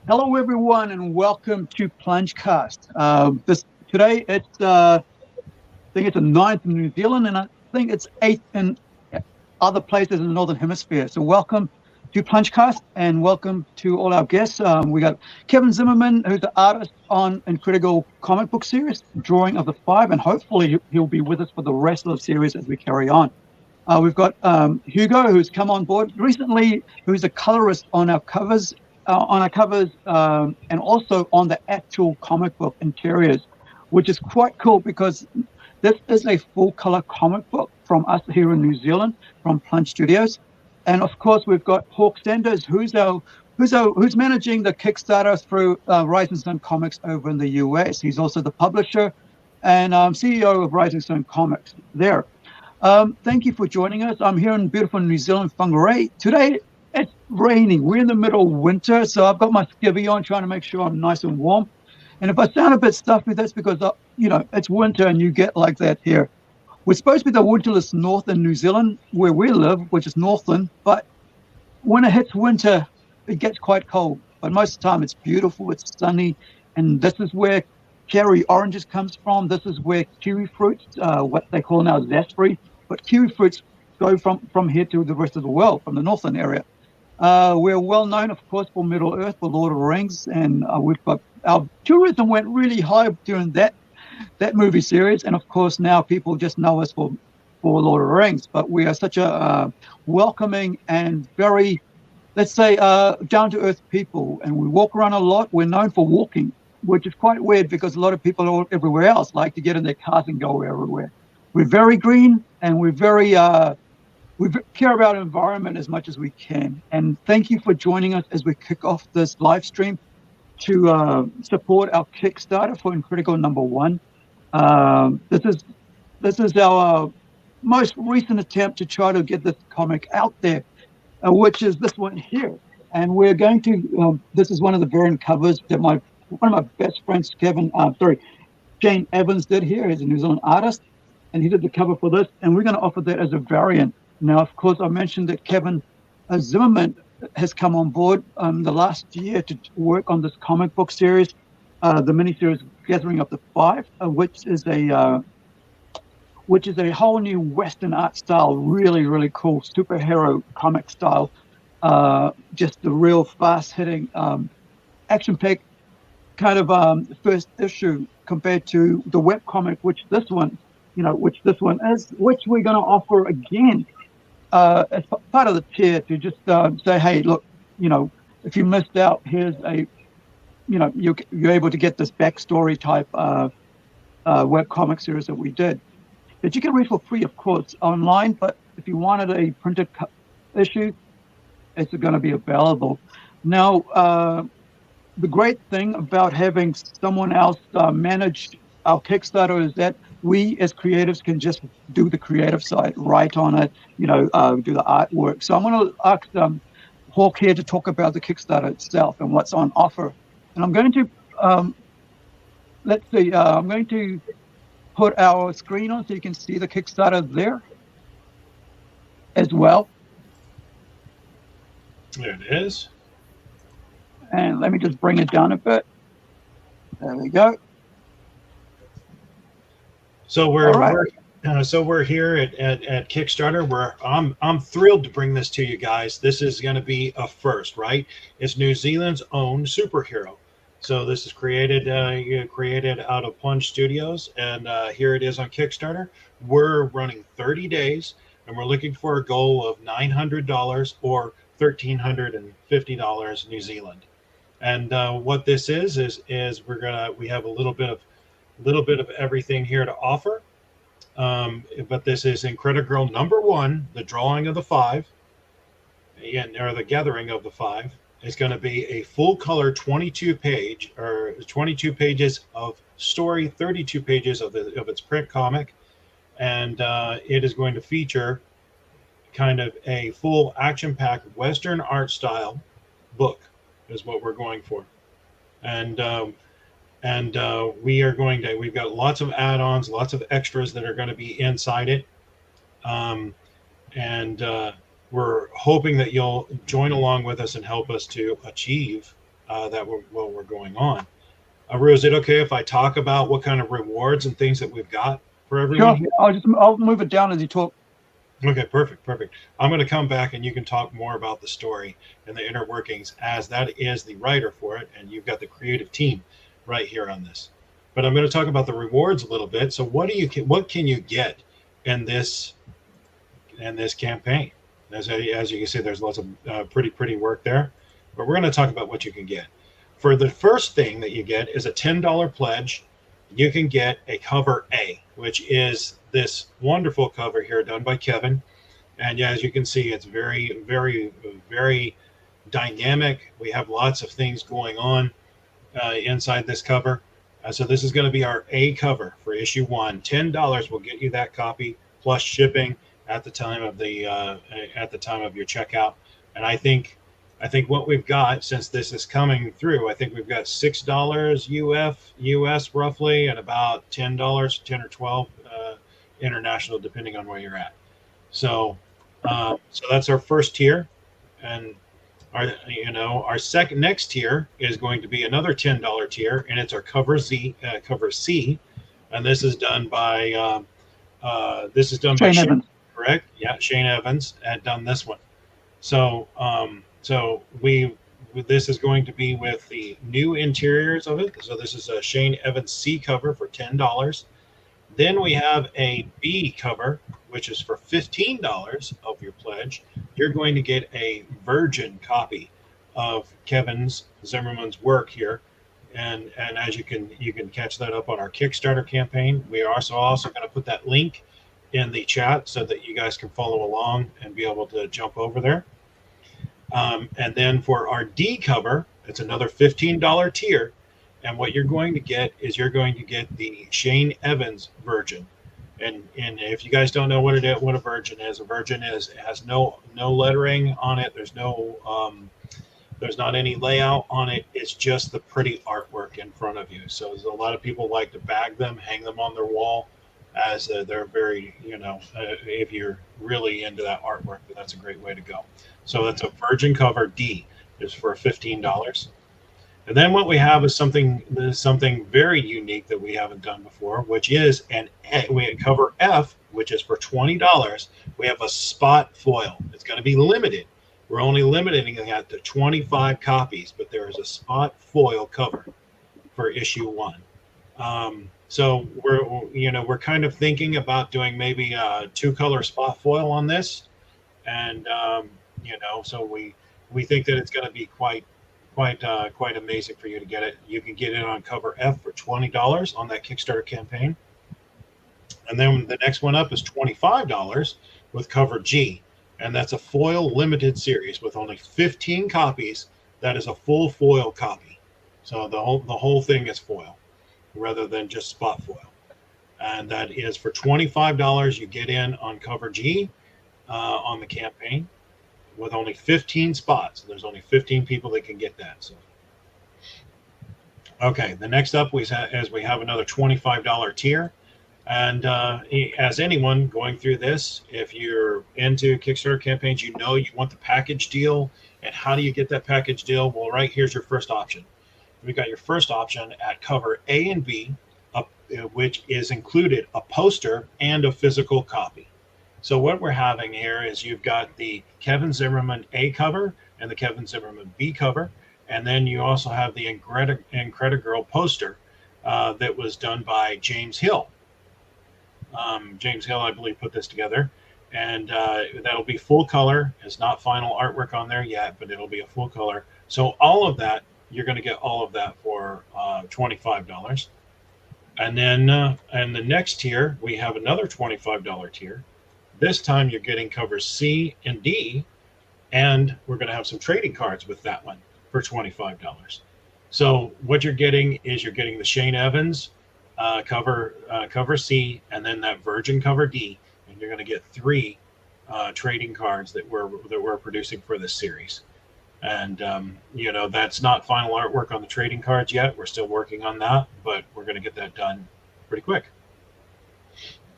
Hello, everyone, and welcome to PlungeCast. Today I think it's the 9th in New Zealand, and I think it's 8th in other places in the Northern Hemisphere. So welcome to PlungeCast, and welcome to all our guests. We got Kevin Zimmerman, who's the artist on INCREDI-GIRL comic book series, Drawing of the Five, and hopefully he'll be with us for the rest of the series as we carry on. We've got Hugo, who's come on board recently, who's a colorist on our covers, and also on the actual comic book interiors, which is quite cool because this is a full color comic book from us here in New Zealand, from Plunge Studios. And of course, we've got Hawk Sanders, who's managing the Kickstarter through Rising Sun Comics over in the US. He's also the publisher and CEO of Rising Sun Comics there. Thank you for joining us. I'm here in beautiful New Zealand, Whangarei. Today, it's raining. We're in the middle of winter, so I've got my skivvy on, trying to make sure I'm nice and warm. And if I sound a bit stuffy, that's because, it's winter and you get like that here. We're supposed to be the winterless north in New Zealand, where we live, which is Northland. But when it hits winter, it gets quite cold. But most of the time, it's beautiful, it's sunny. And this is where cherry oranges comes from. This is where kiwi fruits, what they call now zestberry, but kiwi fruits go from here to the rest of the world, from the Northern area. We're well known, of course, for Middle Earth, for Lord of the Rings, and we've got our tourism went really high during that movie series, and of course now people just know us for Lord of the Rings. But we are such a welcoming and very, let's say, down to earth people, and we walk around a lot. We're known for walking, which is quite weird because a lot of people everywhere else like to get in their cars and go everywhere. We're very green, and we're very we care about our environment as much as we can. And thank you for joining us as we kick off this live stream to support our Kickstarter for INCREDI-GIRL #1. This is our most recent attempt to try to get this comic out there, which is this one here. And we're going to. This is one of the variant covers that one of my best friends, Jane Evans, did here. He's a New Zealand artist, and he did the cover for this. And we're going to offer that as a variant. Now, of course, I mentioned that Kevin Zimmerman has come on board the last year to work on this comic book series, the miniseries Gathering of the Five, which is a whole new Western art style, really, really cool superhero comic style. Just the real fast-hitting, action-packed kind of first issue compared to the webcomic, which this one is, which we're going to offer again as part of the tier to just say, hey, look, if you missed out, here's you're able to get this backstory type webcomic series that we did that you can read for free, of course, online. But if you wanted a printed issue, it's going to be available. Now, the great thing about having someone else manage our Kickstarter is that we as creatives can just do the creative side, write on it, do the artwork. So I'm going to ask Hawk here to talk about the Kickstarter itself and what's on offer. And I'm going to, I'm going to put our screen on so you can see the Kickstarter there as well. There it is. And let me just bring it down a bit. There we go. So we're here at Kickstarter. I'm thrilled to bring this to you guys. This is going to be a first, right? It's New Zealand's own superhero. So this is created out of Plunge Studios, and here it is on Kickstarter. We're running 30 days, and we're looking for a goal of $900 or $1,350 New Zealand. And what this is we have a little bit of everything here to offer. But this is INCREDI-GIRL #1, the drawing of the five, or the gathering of the five. Is going to be a full color 22 pages of story, 32 pages of its print comic, and it is going to feature kind of a full action-packed Western art style book is what we're going for. And we've got lots of add-ons, lots of extras that are going to be inside it. We're hoping that you'll join along with us and help us to achieve that we're going on. Aru, is it okay if I talk about what kind of rewards and things that we've got for everyone? Sure. I'll move it down as you talk. Okay, perfect. I'm going to come back and you can talk more about the story and the inner workings, as that is the writer for it, and you've got the creative team right here on this. But I'm going to talk about the rewards a little bit. So what can you get in this campaign? As you can see, there's lots of pretty work there. But we're going to talk about what you can get. For the first thing that you get is a $10 pledge. You can get a cover A, which is this wonderful cover here done by Kevin. And yeah, as you can see, it's very, very, very dynamic. We have lots of things going on inside this cover. So this is going to be our A cover for issue 1. $10 will get you that copy plus shipping at the time of your checkout. And I think what we've got, since this is coming through, I think we've got $6 US roughly, and about $10, 10 or 12 international, depending on where you're at. So that's our first tier, and our next tier is going to be another $10 tier, and it's our cover C, and this is done by Shane Evans. Correct? Yeah, Shane Evans had done this one. So this is going to be with the new interiors of it. So this is a Shane Evans C cover for $10. Then we have a B cover, which is for $15 of your pledge. You're going to get a virgin copy of Kevin Zimmerman's work here. And as you can catch that up on our Kickstarter campaign. We are also going to put that link in the chat so that you guys can follow along and be able to jump over there. And then for our D cover, it's another $15 tier. And what you're going to get is the Shane Evans virgin. And if you guys don't know what a virgin is, it has no lettering on it. There's not any layout on it. It's just the pretty artwork in front of you. So a lot of people like to bag them, hang them on their wall, as they're very, if you're really into that artwork, that's a great way to go. So that's a virgin cover D, is for $15. And then what we have is something very unique that we haven't done before, which is we cover F, which is for $20. We have a spot foil. It's going to be limited. We're only limiting it to 25 copies, but there is a spot foil cover for issue 1. So we're kind of thinking about doing maybe a 2-color spot foil on this, and so we think that it's going to be quite amazing for you to get it. You can get it on cover F for $20 on that Kickstarter campaign, and then the next one up is $25 with cover G, and that's a foil limited series with only 15 copies. That is a full foil copy, so the whole thing is foil rather than just spot foil, and that is for $25. You get in on cover G on the campaign with only 15 spots. There's only 15 people that can get that. So, okay, the next up we have another $25 tier, and as anyone going through this, if you're into Kickstarter campaigns, you want the package deal. And how do you get that package deal? Well, right here's your first option. We got your first option at cover A and B, which is included a poster and a physical copy. So what we're having here is you've got the Kevin Zimmerman A cover and the Kevin Zimmerman B cover, and then you also have the INCREDI-GIRL poster that was done by James Hill. James Hill, I believe, put this together, and that'll be full color. It's not final artwork on there yet, but it'll be a full color. So all of that, you're going to get all of that for $25. And then and the next tier, we have another $25 tier. This time you're getting covers C and D, and we're going to have some trading cards with that one for $25. So what you're getting is the Shane Evans cover C, and then that virgin cover D, and you're going to get 3 trading cards that we're producing for this series. And that's not final artwork on the trading cards yet. We're still working on that, but we're going to get that done pretty quick.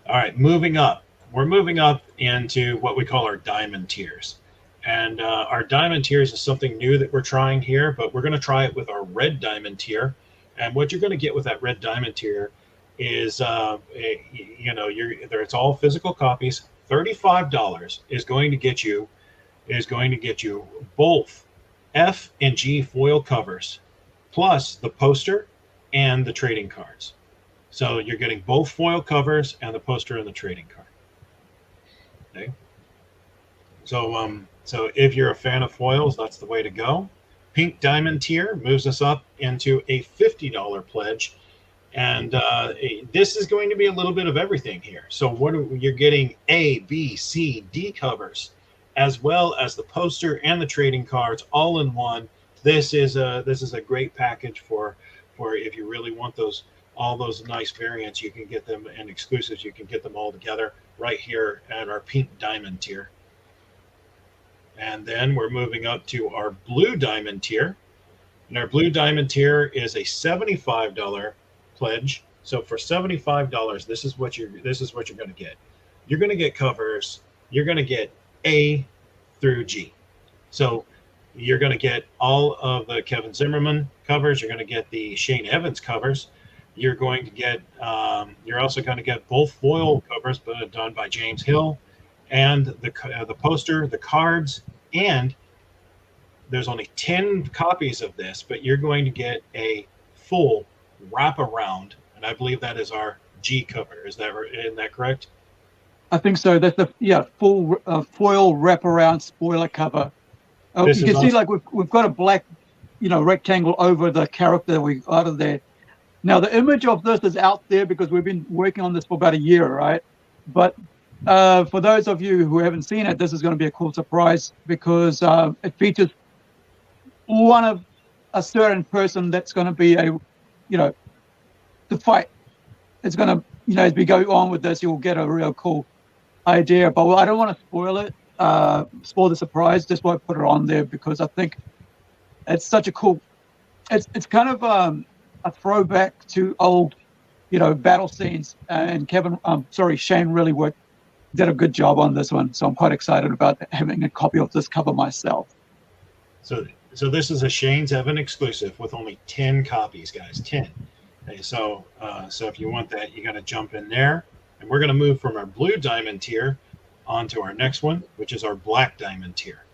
All right, moving up. We're moving up into what we call our diamond tiers. And our diamond tiers is something new that we're trying here, but we're going to try it with our red diamond tier. And what you're going to get with that red diamond tier is, it's all physical copies. $35 is going to get you both F and G foil covers, plus the poster and the trading cards. So you're getting both foil covers and the poster and the trading card. Okay. So if you're a fan of foils, that's the way to go. Pink Diamond tier moves us up into a $50 pledge. And this is going to be a little bit of everything here. So you're getting A, B, C, D covers, as well as the poster and the trading cards all in one. This is a great package for if you really want all those nice variants, you can get them, and exclusives, you can get them all together right here at our Pink Diamond tier. And then we're moving up to our Blue Diamond tier. And our Blue Diamond tier is a $75 pledge. So for $75, this is what you're going to get. You're going to get covers. You're going to get A through G. So you're going to get all of the Kevin Zimmerman covers. You're going to get the Shane Evans covers. You're going to get. You're also going to get both foil covers, but done by James Hill, and the poster, the cards, and there's only 10 copies of this, but you're going to get a full wraparound, and I believe that is our G cover. Isn't that correct? I think so. That's the full foil wraparound spoiler cover. You can see like we've got a black, rectangle over the character we got of there. Now the image of this is out there because we've been working on this for about a year, right? But for those of you who haven't seen it, this is going to be a cool surprise because it features one of a certain person that's going to be the fight. It's going to, as we go on with this, you'll get a real cool idea. But I don't want to spoil it, spoil the surprise. Just why I put it on there because I think it's such a cool. It's kind of a throwback to old, battle scenes. And Shane really did a good job on this one. So I'm quite excited about having a copy of this cover myself. So this is a Shane's Evan exclusive with only 10 copies, guys. 10. Okay, so if you want that, you got to jump in there. And we're going to move from our Blue Diamond tier onto our next one, which is our Black Diamond tier.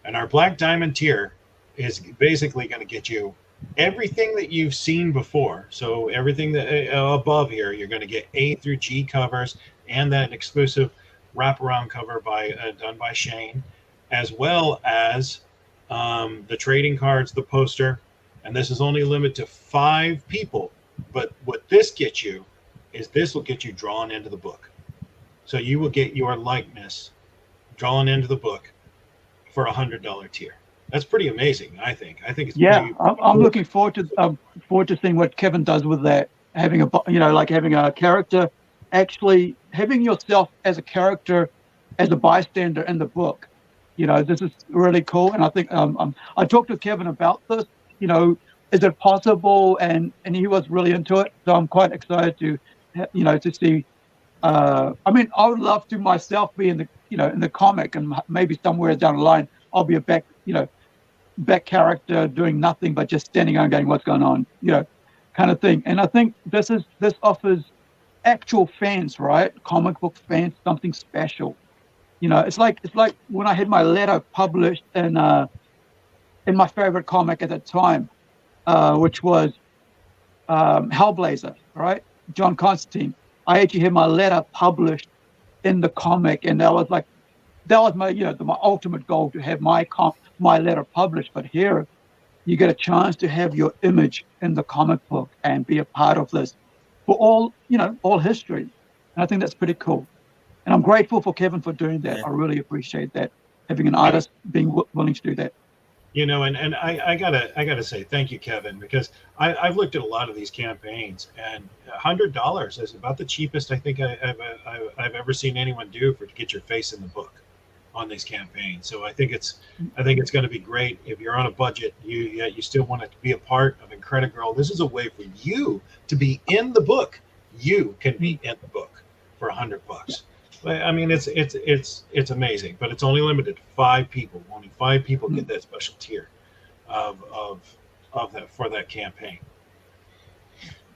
And our Black Diamond tier is basically going to get you everything that you've seen before. So everything that above here, you're going to get A through G covers and that exclusive wraparound cover done by Shane, as well as the trading cards, the poster. And this is only limited to 5 people. But what this gets you is this will get you drawn into the book. So you will get your likeness drawn into the book for $100 tier. That's pretty amazing, I think. I think it's pretty I'm looking forward to seeing what Kevin does with that. Having a character, actually having yourself as a character, as a bystander in the book. This is really cool. And I think I talked to Kevin about this. Is it possible? And he was really into it. So I'm quite excited to see. I would love to myself be in the comic, and maybe somewhere down the line I'll be a back character doing nothing but just standing on going, what's going on, kind of thing. And I think this offers actual fans, right? Comic book fans, something special. It's like when I had my letter published in my favorite comic at the time, which was Hellblazer, right? John Constantine. I actually had my letter published in the comic, and that was my my ultimate goal, to have my letter published. But here, you get a chance to have your image in the comic book and be a part of this for all history. And I think that's pretty cool. And I'm grateful for Kevin for doing that. I really appreciate that, having an artist being willing to do that. And I gotta say thank you, Kevin, because I've looked at a lot of these campaigns, and $100 is about the cheapest I think I've ever seen anyone do to get your face in the book on these campaigns. So I think it's going to be great. If you're on a budget, you still want to be a part of INCREDI-GIRL. This is a way for you to be in the book. You can be in the book for $100. I mean, it's amazing, but it's only limited to 5 people. Only 5 people get that special tier of that for that campaign.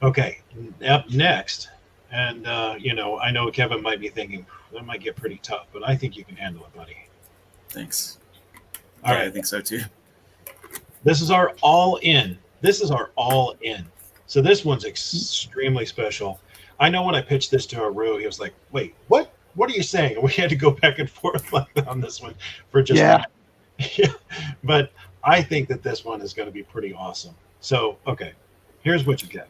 Okay, up next, and I know Kevin might be thinking that might get pretty tough, but I think you can handle it, buddy. Thanks. All right, I think so too. This is our all-in. So this one's extremely special. I know when I pitched this to Aru, he was like, "Wait, what? What are you saying?" And we had to go back and forth on this one for just a minute. Yeah. But I think that this one is going to be pretty awesome. So, okay, here's what you get.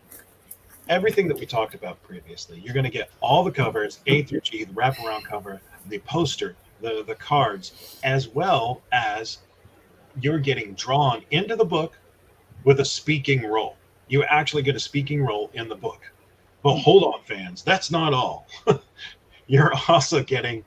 Everything that we talked about previously. You're going to get all the covers, A through G, the wraparound cover, the poster, the cards, as well as you're getting drawn into the book with a speaking role. You actually get a speaking role in the book. But hold on, fans, that's not all. You're also getting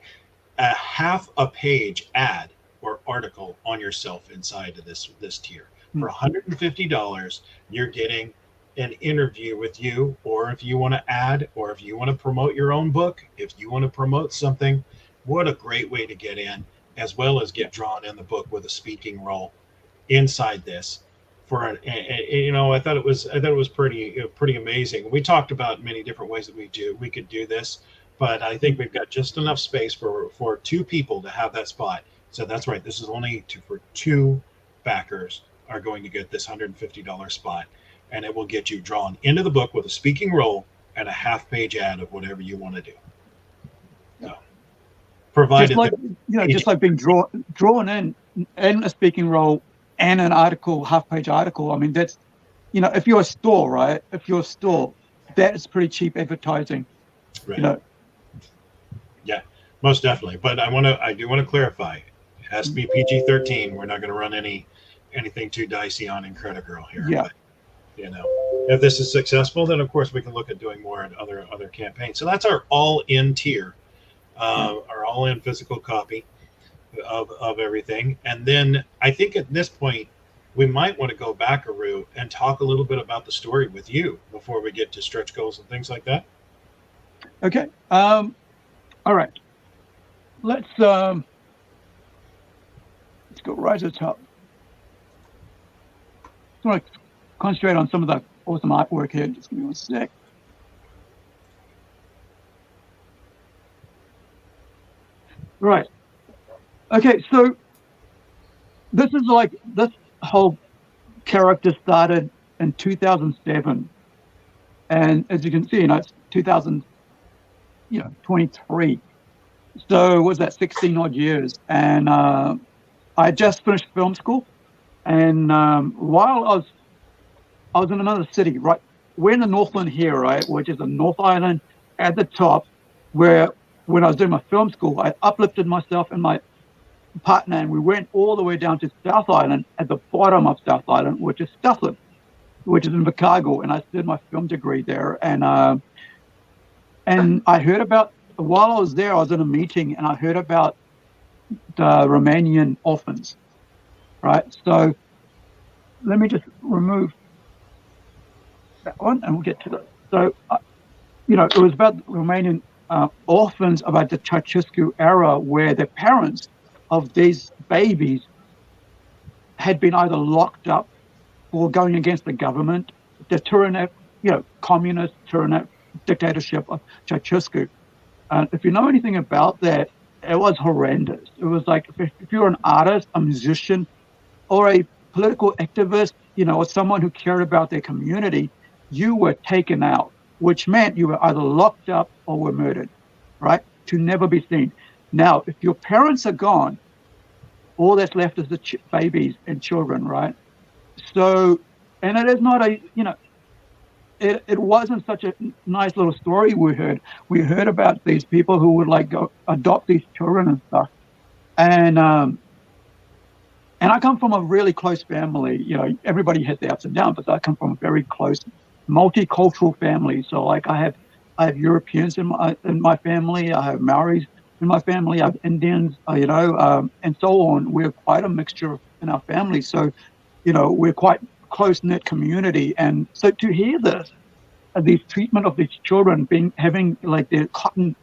a half a page ad or article on yourself inside of this tier. For $150, you're getting an interview with you, or if you want to add, or if you want to promote your own book, if you want to promote something, what a great way to get in, as well as get drawn in the book with a speaking role inside this. I thought it was pretty amazing. We talked about many different ways that we could do this, but I think we've got just enough space for 2 people to have that spot. So that's right. This is only for 2 backers are going to get this $150 spot, and it will get you drawn into the book with a speaking role and a half-page ad of whatever you want to do. So, provided just like being drawn in a speaking role and an article, half-page article. I mean, that's, if you're a store, right? If you're a store, that is pretty cheap advertising. Right. Yeah, most definitely. But I do want to clarify. It has to be PG-13. We're not going to run anything too dicey on INCREDI-GIRL here. Yeah. But, if this is successful, then of course we can look at doing more in other campaigns. So that's our all-in tier, our all-in physical copy of everything. And then I think at this point we might want to go back, Aru, and talk a little bit about the story with you before we get to stretch goals and things like that. Okay. All right. Let's go right to the top. I want to concentrate on some of the awesome artwork here. Just give me 1 sec. Right. Okay, so this whole character started in 2007, and as you can see, it's 2023. So was that 16 odd years? And I just finished film school, and while I was in another city, right? We're in the Northland here, right, which is the North Island at the top, where when I was doing my film school, I uplifted myself and my partner, and we went all the way down to South Island at the bottom of South Island, which is Stuffland, which is in Chicago, and I did my film degree there. And I heard about, while I was there, I was in a meeting, and I heard about the Romanian orphans, right? So let me just remove that one, and we'll get to that. So, it was about Romanian orphans, about the Ceausescu era, where the parents of these babies had been either locked up for going against the government, the tyrannic, communist tyrannic dictatorship of Ceausescu. If you know anything about that, it was horrendous. It was like if you're an artist, a musician, or a political activist, or someone who cared about their community, you were taken out, which meant you were either locked up or were murdered, right? To never be seen. Now, if your parents are gone, all that's left is the babies and children, right? So, and it is not it wasn't such a nice little story we heard. We heard about these people who would go adopt these children and stuff. And I come from a really close family. Everybody has their ups and downs, but I come from a very close, multicultural family. So I have Europeans in my family. I have Maoris in my family. I have Indians, and so on. We're quite a mixture in our family. So, we're quite close-knit community. And so to hear this, these treatment of these children having their cotton,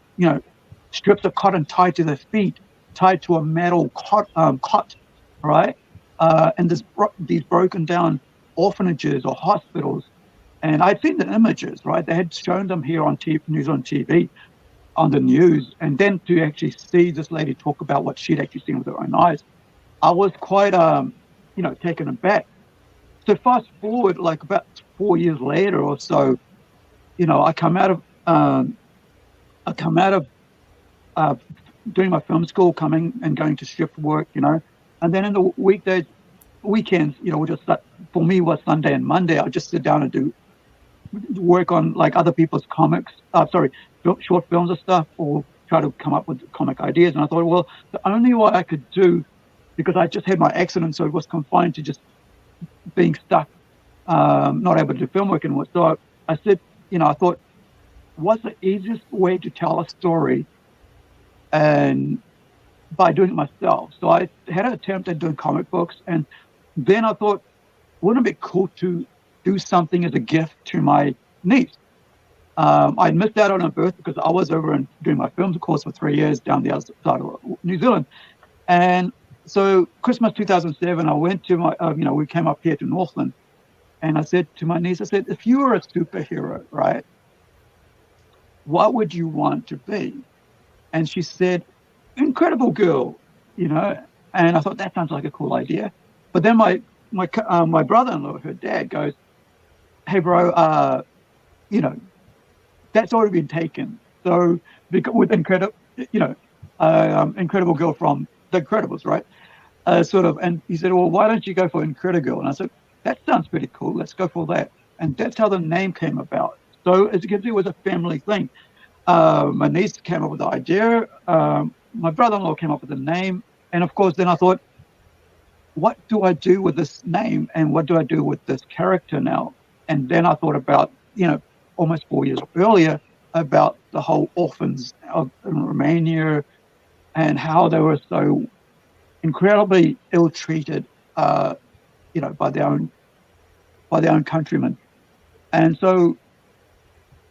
strips of cotton tied to their feet, tied to a metal cot, right? And these broken down orphanages or hospitals. And I'd seen the images, right? They had shown them here on news on TV, on the news. And then to actually see this lady talk about what she'd actually seen with her own eyes, I was quite, taken aback. So fast forward, like about 4 years later or so, I come out of doing my film school, coming and going to shift work, and then in the weekends, which was for me was Sunday and Monday, I'd just sit down and do work on like other people's comics, short films and stuff, or try to come up with comic ideas. And I thought, well, the only way I could do, because I just had my accident, so it was confined to just being stuck, not able to do film work anymore. So I said, I thought, what's the easiest way to tell a story? And by doing it myself. So I had an attempt at doing comic books, and then I thought, wouldn't it be cool to do something as a gift to my niece? I missed out on her birth because I was over and doing my film course for 3 years down the other side of New Zealand. And so Christmas 2007, I went to we came up here to Northland, and I said to my niece, I said, if you were a superhero, right, what would you want to be? And she said, Incredible Girl, and I thought that sounds like a cool idea. But then my brother-in-law, her dad, goes, hey, bro, that's already been taken. So with Incredible Girl from The Incredibles, right? And he said, well, why don't you go for INCREDI-GIRL? And I said, that sounds pretty cool. Let's go for that. And that's how the name came about. So as you can see, it was a family thing. My niece came up with the idea. My brother-in-law came up with the name. And of course, then I thought, what do I do with this name? And what do I do with this character now? And then I thought about, almost 4 years earlier, about the whole orphans in Romania and how they were so incredibly ill-treated, by their own countrymen. And so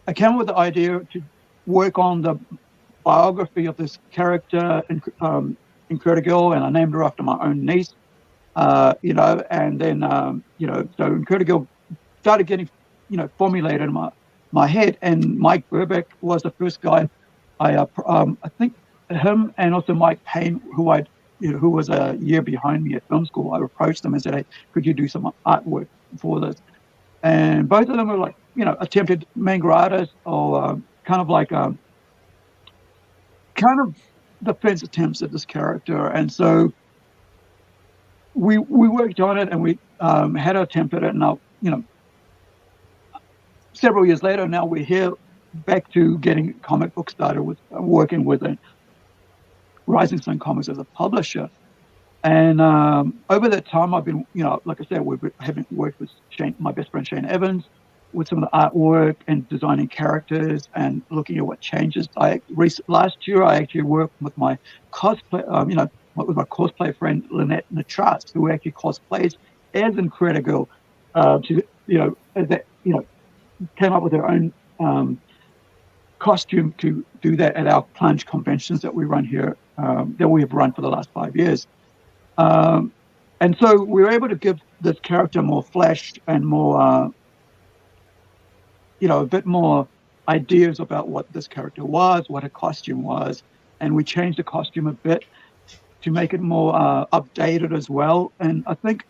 I came up with the idea to work on the biography of this character, INCREDI-GIRL, and I named her after my own niece, and then, so INCREDI-GIRL started getting, formulated in my head, and Mike Burbeck was the first guy. I think him and also Mike Payne, who was a year behind me at film school, I approached them and said, hey, could you do some artwork for this? And both of them were like, attempted manga artists, or kind of the first attempts at this character. And so we worked on it, and we had an attempt at it. And now, several years later, now we're here back to getting comic book started with working with Rising Sun Comics as a publisher. And over that time, I've been, like I said, having worked with my best friend Shane Evans, with some of the artwork and designing characters and looking at what changes. Last year, I actually worked with my cosplay, with my cosplay friend Lynette Natras, who actually cosplays as INCREDI-GIRL. Came up with her own costume to do that at our Plunge conventions that we run here, that we have run for the last 5 years. And so we were able to give this character more flesh and more, a bit more ideas about what this character was, what her costume was. And we changed the costume a bit to make it more updated as well. And I think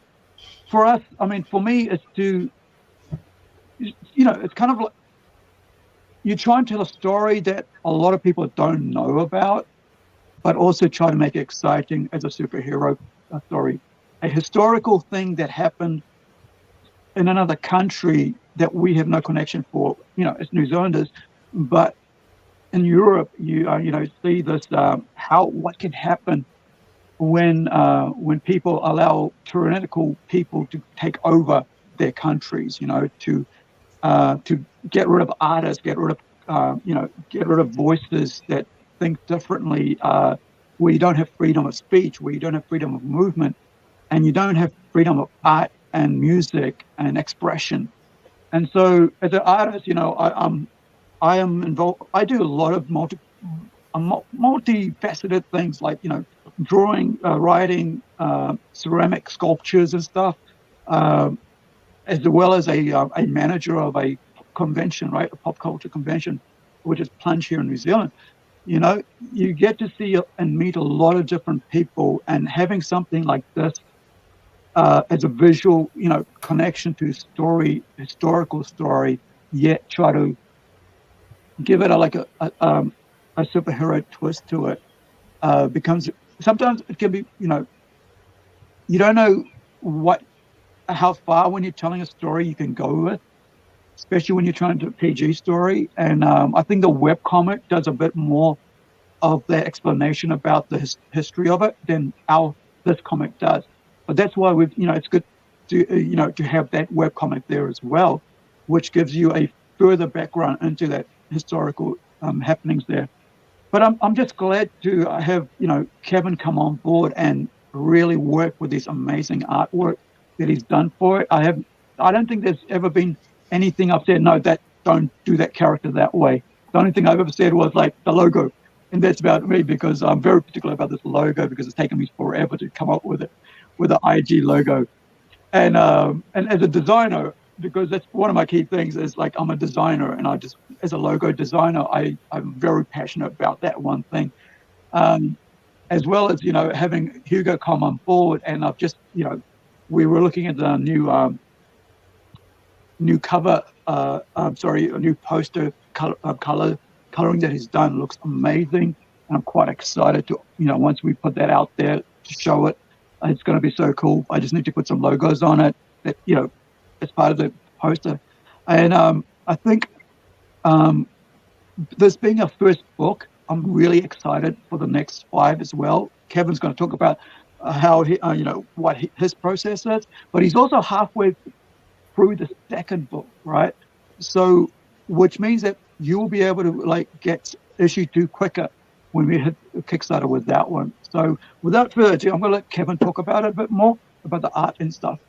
for us, for me, it's to, it's kind of like you try and tell a story that a lot of people don't know about, but also try to make it exciting as a superhero story. A historical thing that happened in another country that we have no connection for, as New Zealanders, but in Europe, you see this, what can happen when people allow tyrannical people to take over their countries, to get rid of artists, get rid of voices that think differently, where you don't have freedom of speech, where you don't have freedom of movement, and you don't have freedom of art and music and expression. And so as an artist, I am involved. I do a lot of multifaceted things like, drawing, writing, ceramic sculptures and stuff, as well as a manager of a convention, right, a pop culture convention, which is Plunge here in New Zealand. You get to see and meet a lot of different people, and having something like this as a visual, connection to historical story, yet try to give it a superhero twist to it, becomes sometimes it can be, you don't know how far when you're telling a story you can go with, especially when you're trying to do a PG story. And I think the webcomic does a bit more of the explanation about the history of it than this comic does. But that's why it's good to have that webcomic there as well, which gives you a further background into that historical happenings there. But I'm just glad to have Kevin come on board and really work with this amazing artwork that he's done for it. I don't think there's ever been anything I've said, no, that don't do that character that way. The only thing I've ever said was like the logo, and that's about me, because I'm very particular about this logo, because it's taken me forever to come up with it, with the IG logo. And as a designer, because that's one of my key things, is like I'm a designer, and as a logo designer, I'm very passionate about that one thing. Um, as well as having Hugo come on board, and I've just we were looking at the new cover, a new poster coloring that he's done looks amazing, and I'm quite excited to once we put that out there to show it. It's going to be so cool. I just need to put some logos on it that as part of the poster, and I think this being a first book, I'm really excited for the next 5 as well. Kevin's going to talk about how his process is, but he's also halfway through the second book, right? So, which means that you will be able to like get issue 2 quicker when we hit Kickstarter with that one. So, without further ado, I'm going to let Kevin talk about it a bit more about the art and stuff.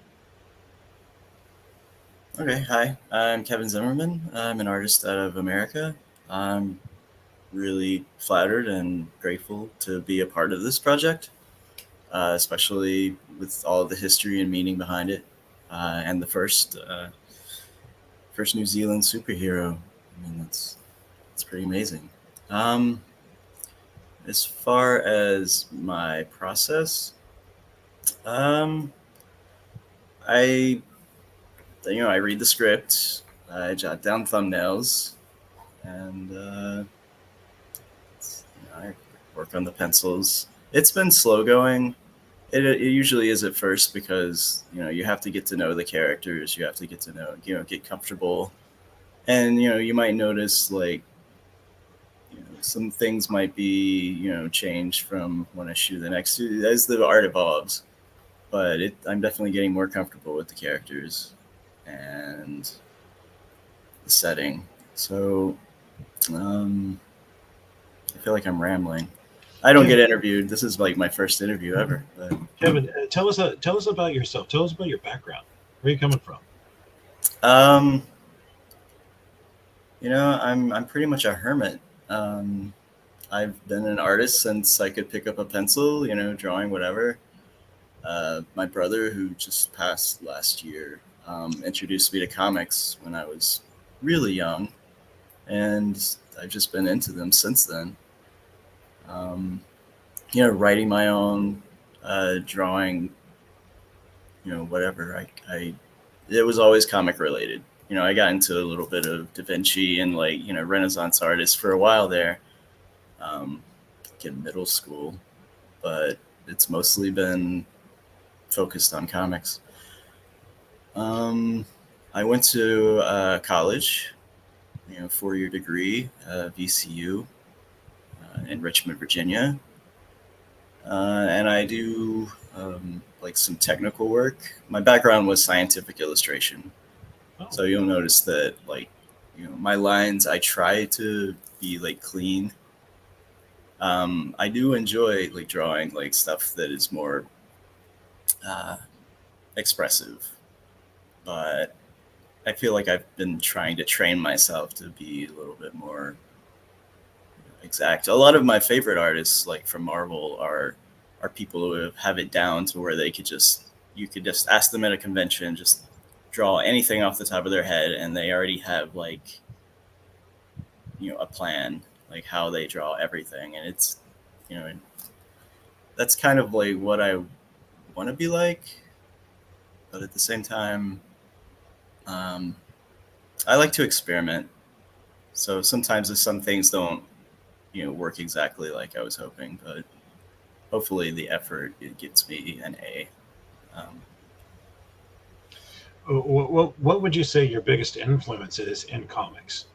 Okay, hi, I'm Kevin Zimmerman. I'm an artist out of America. I'm really flattered and grateful to be a part of this project, especially with all of the history and meaning behind it, and the first New Zealand superhero. I mean, that's pretty amazing. As far as my process, I I read the script, I jot down thumbnails, and I work on the pencils. It's been slow going. It usually is at first, because you have to get to know the characters. You have to get to know, get comfortable, and you might notice like some things might be changed from when I shoot the next as the art evolves. But I'm definitely getting more comfortable with the characters and the setting. So I feel like I'm rambling. I don't get interviewed. This is like my first interview ever. But. Kevin, tell us about yourself. Tell us about your background. Where are you coming from? I'm pretty much a hermit. I've been an artist since I could pick up a pencil, drawing whatever. My brother, who just passed last year, introduced me to comics when I was really young, and I've just been into them since then. Writing my own, drawing, whatever. It was always comic related. I got into a little bit of Da Vinci and Renaissance artists for a while there, in middle school, but it's mostly been focused on comics. I went to college, 4-year degree, VCU, in Richmond, Virginia. And I do some technical work. My background was scientific illustration. Oh. So you'll notice that my lines, I try to be clean. I do enjoy drawing stuff that is more expressive, but I feel like I've been trying to train myself to be a little bit more exact. A lot of my favorite artists, like from Marvel, are people who have it down to where you could just ask them at a convention, just draw anything off the top of their head, and they already have like, a plan, like how they draw everything, and it's, that's kind of like what I want to be like, but at the same time, I like to experiment. So sometimes some things don't, work exactly like I was hoping, but hopefully the effort, it gets me an A. What would you say your biggest influence is in comics?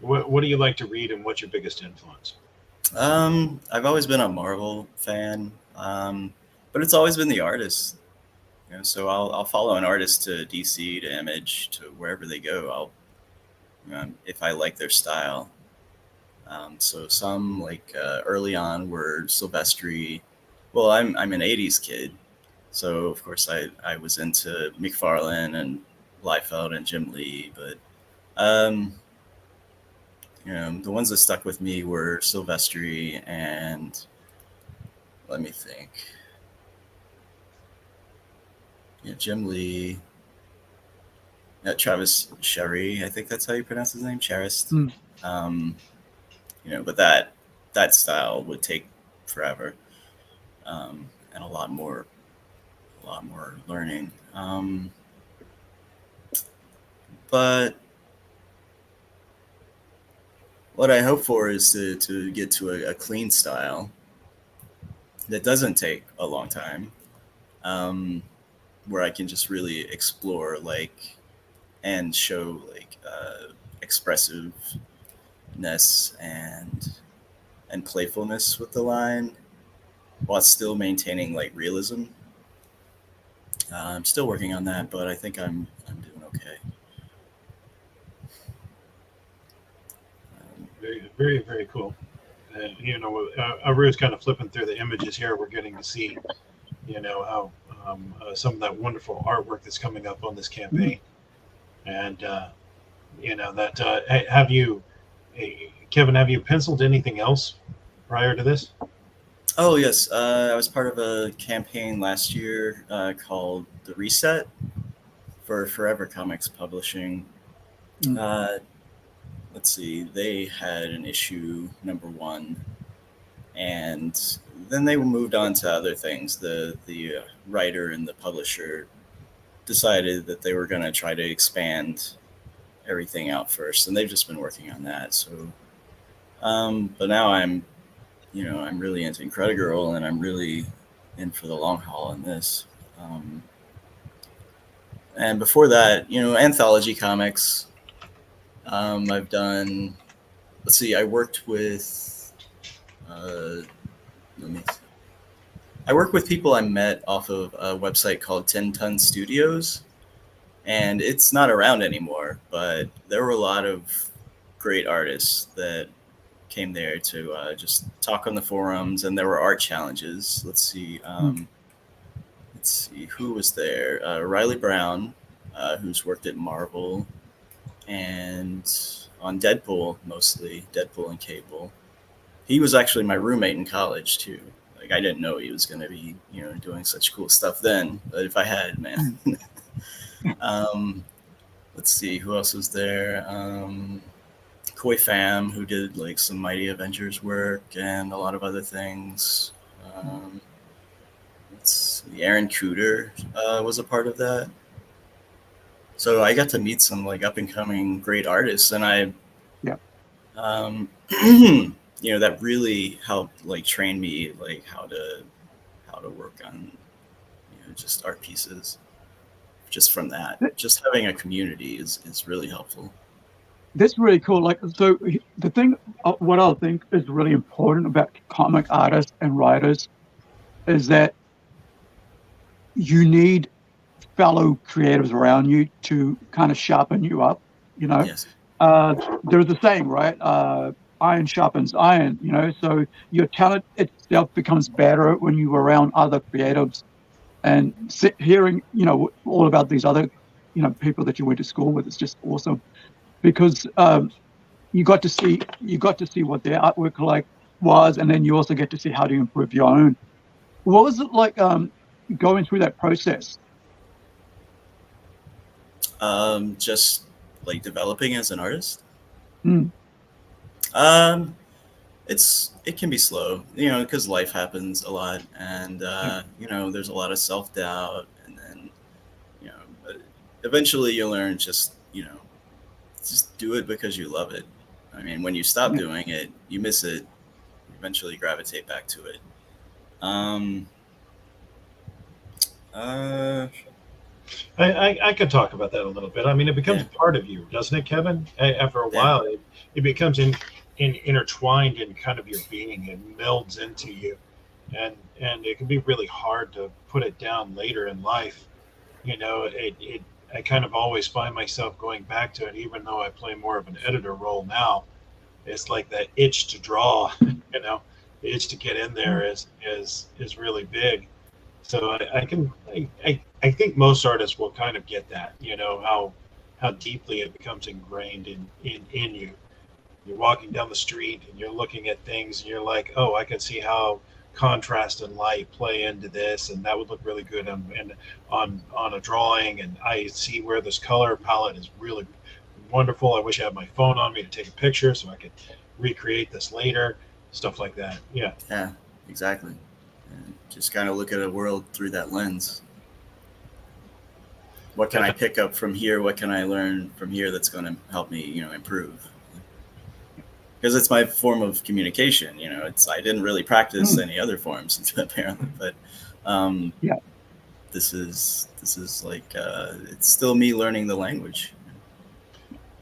What do you like to read, and what's your biggest influence? I've always been a Marvel fan, but it's always been the artists. So I'll follow an artist to DC, to Image, to wherever they go. If I like their style. So some like early on were Silvestri. Well, I'm an '80s kid, so of course I was into McFarlane and Liefeld and Jim Lee, but the ones that stuck with me were Silvestri and, let me think. Jim Lee, Travis Sherry, I think that's how you pronounce his name, Charist. But that style would take forever, and a lot more learning. But what I hope for is to get to a clean style that doesn't take a long time, where I can just really explore and show expressiveness and playfulness with the line, while still maintaining realism. I'm still working on that, but I think I'm doing okay. Very, very, very cool. Aru's kind of flipping through the images here. We're getting to see, how some of that wonderful artwork that's coming up on this campaign. And, have you, Kevin, have you penciled anything else prior to this? Oh, yes. I was part of a campaign last year called The Reset for Forever Comics Publishing. Let's see, they had an issue #1, and then they moved on to other things. The writer and the publisher decided that they were going to try to expand everything out first, and they've just been working on that. So, but now I'm really into INCREDI-GIRL, and I'm really in for the long haul in this. And before that, anthology comics. I've done, I worked with, I work with people I met off of a website called 10 Ton Studios, and it's not around anymore, but there were a lot of great artists that came there to just talk on the forums, and there were art challenges. Let's see who was there. Riley Brown, who's worked at Marvel and on Deadpool, mostly Deadpool and Cable. He was actually my roommate in college too. I didn't know he was going to be doing such cool stuff then, but if I had, man. Let's see who else was there. Koi Pham, who did some Mighty Avengers work and a lot of other things. Let's see, Aaron Cooter was a part of that. So I got to meet some up and coming great artists, and that really helped train me how to work on just art pieces. Just from that, just having a community is really helpful. That's really cool. So the thing, what I think is really important about comic artists and writers is that you need fellow creatives around you to kind of sharpen you up. Yes. There's a saying, right? Iron sharpens iron. So your talent itself becomes better when you're around other creatives, and hearing all about these other people that you went to school with is just awesome. Because you got to see what their artwork was, and then you also get to see how to improve your own. What was it like going through that process? Just like developing as an artist. Mm. It can be slow, because life happens a lot, and there's a lot of self-doubt, and then but eventually you learn just do it because you love it. I mean, when you stop doing it, you miss it. You eventually gravitate back to it. I could talk about that a little bit. I mean, it becomes part of you, doesn't it, Kevin? After a while, it becomes intertwined in kind of your being. It melds into you, and it can be really hard to put it down later in life. I kind of always find myself going back to it, even though I play more of an editor role now. It's like that itch to draw, the itch to get in there is really big. So I think most artists will kind of get that, how deeply it becomes ingrained in you. You're walking down the street and you're looking at things and you're like, oh, I can see how contrast and light play into this, and that would look really good on a drawing, and I see where this color palette is really wonderful. I wish I had my phone on me to take a picture so I could recreate this later, stuff like that. Yeah, exactly. And just kind of look at a world through that lens. What can I pick up from here? What can I learn from here that's going to help me improve? Because it's my form of communication. I didn't really practice any other forms apparently, but this is like it's still me learning the language.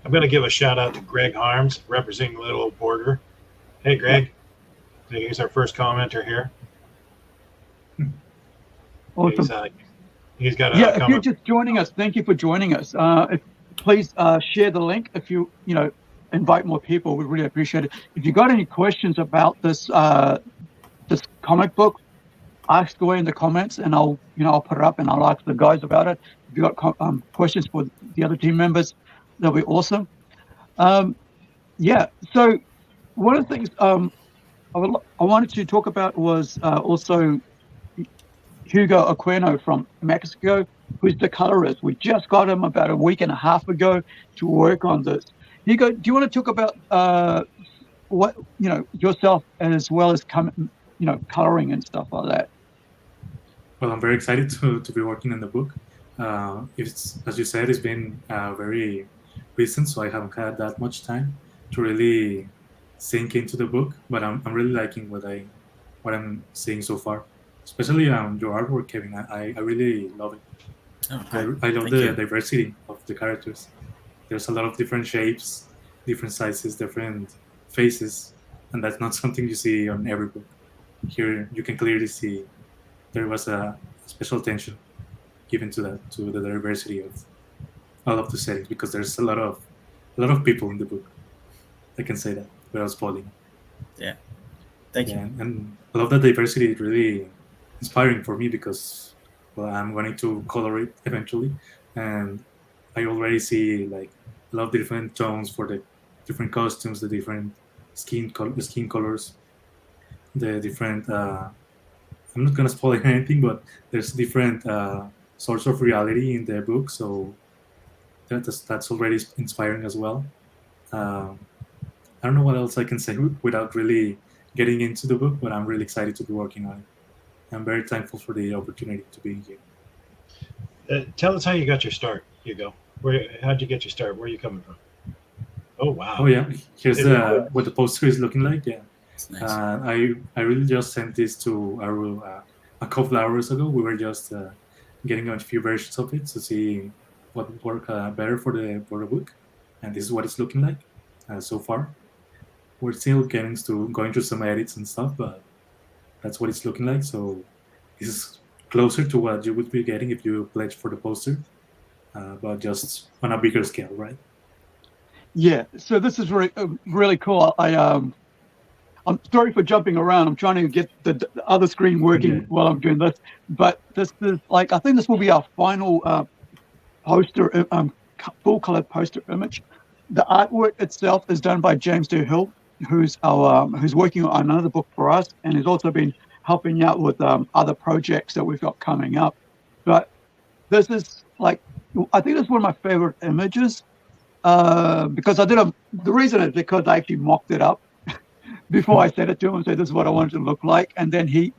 I'm going to give a shout out to Greg Harms, representing Little Old Border. Hey, Greg, he's our first commenter here. Awesome. He's got a comment. If you're just joining us, thank you for joining us. Please share the link if you invite more people. We really appreciate it. If you got any questions about this this comic book, ask away in the comments, and I'll put it up and I'll ask the guys about it. If you got questions for the other team members, that'll be awesome. So one of the things I wanted to talk about was also Hugo Aquino from Mexico, who's the colorist. We just got him about a week and a half ago to work on this. Hugo, do you want to talk about what yourself as well as coloring and stuff like that? Well, I'm very excited to be working on the book. It's, as you said, it's been very recent, so I haven't had that much time to really sink into the book. But I'm really liking what I'm seeing so far, especially your artwork, Kevin. I really love it. I love the diversity of the characters. There's a lot of different shapes, different sizes, different faces, and that's not something you see on every book. Here, you can clearly see there was a special attention given to the diversity of all of the settings, because there's a lot of people in the book. I can say that without spoiling. Yeah, thank you. And I love that diversity. It's really inspiring for me because, well, I'm going to color it eventually, and I already see like a lot of different tones for the different costumes, the different skin colors, the different. I'm not gonna spoil anything, but there's different sorts of reality in the book, so that's already inspiring as well. I don't know what else I can say without really getting into the book, but I'm really excited to be working on it. I'm very thankful for the opportunity to be here. Tell us how you got your start, Hugo. How'd you get your start? Where are you coming from? Oh, wow. Oh, yeah. Here's what the poster is looking like. Yeah. Nice. I really just sent this to Aru a couple hours ago. We were just getting a few versions of it to see what would work better for the book. And this is what it's looking like so far. We're still going through some edits and stuff, but that's what it's looking like. So this is closer to what you would be getting if you pledge for the poster, but just on a bigger scale, right? Yeah. So this is really cool. I'm sorry for jumping around. I'm trying to get the other screen working while I'm doing this. But this is I think this will be our final poster, full color poster image. the artwork itself is done by James Hill, who's working on another book for us, and has also been helping out with other projects that we've got coming up. But this is like, I think it's one of my favorite images because the reason is because I actually mocked it up before I said it to him and said this is what I wanted to look like, and then he,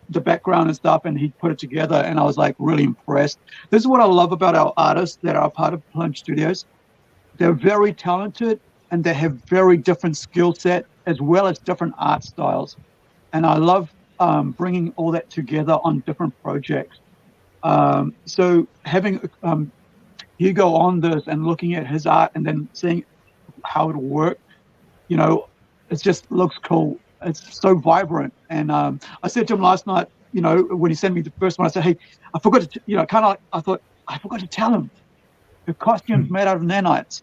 the background and stuff, and he put it together, and I was like really impressed. This is what I love about our artists that are part of Plunge Studios. They're very talented and they have very different skill set as well as different art styles. And I love bringing all that together on different projects. So having Hugo on this and looking at his art and then seeing how it'll work, it just looks cool. It's so vibrant. And I said to him last night, when he sent me the first one, I said, hey, I forgot to, I thought, I forgot to tell him. The costume's made out of nanites,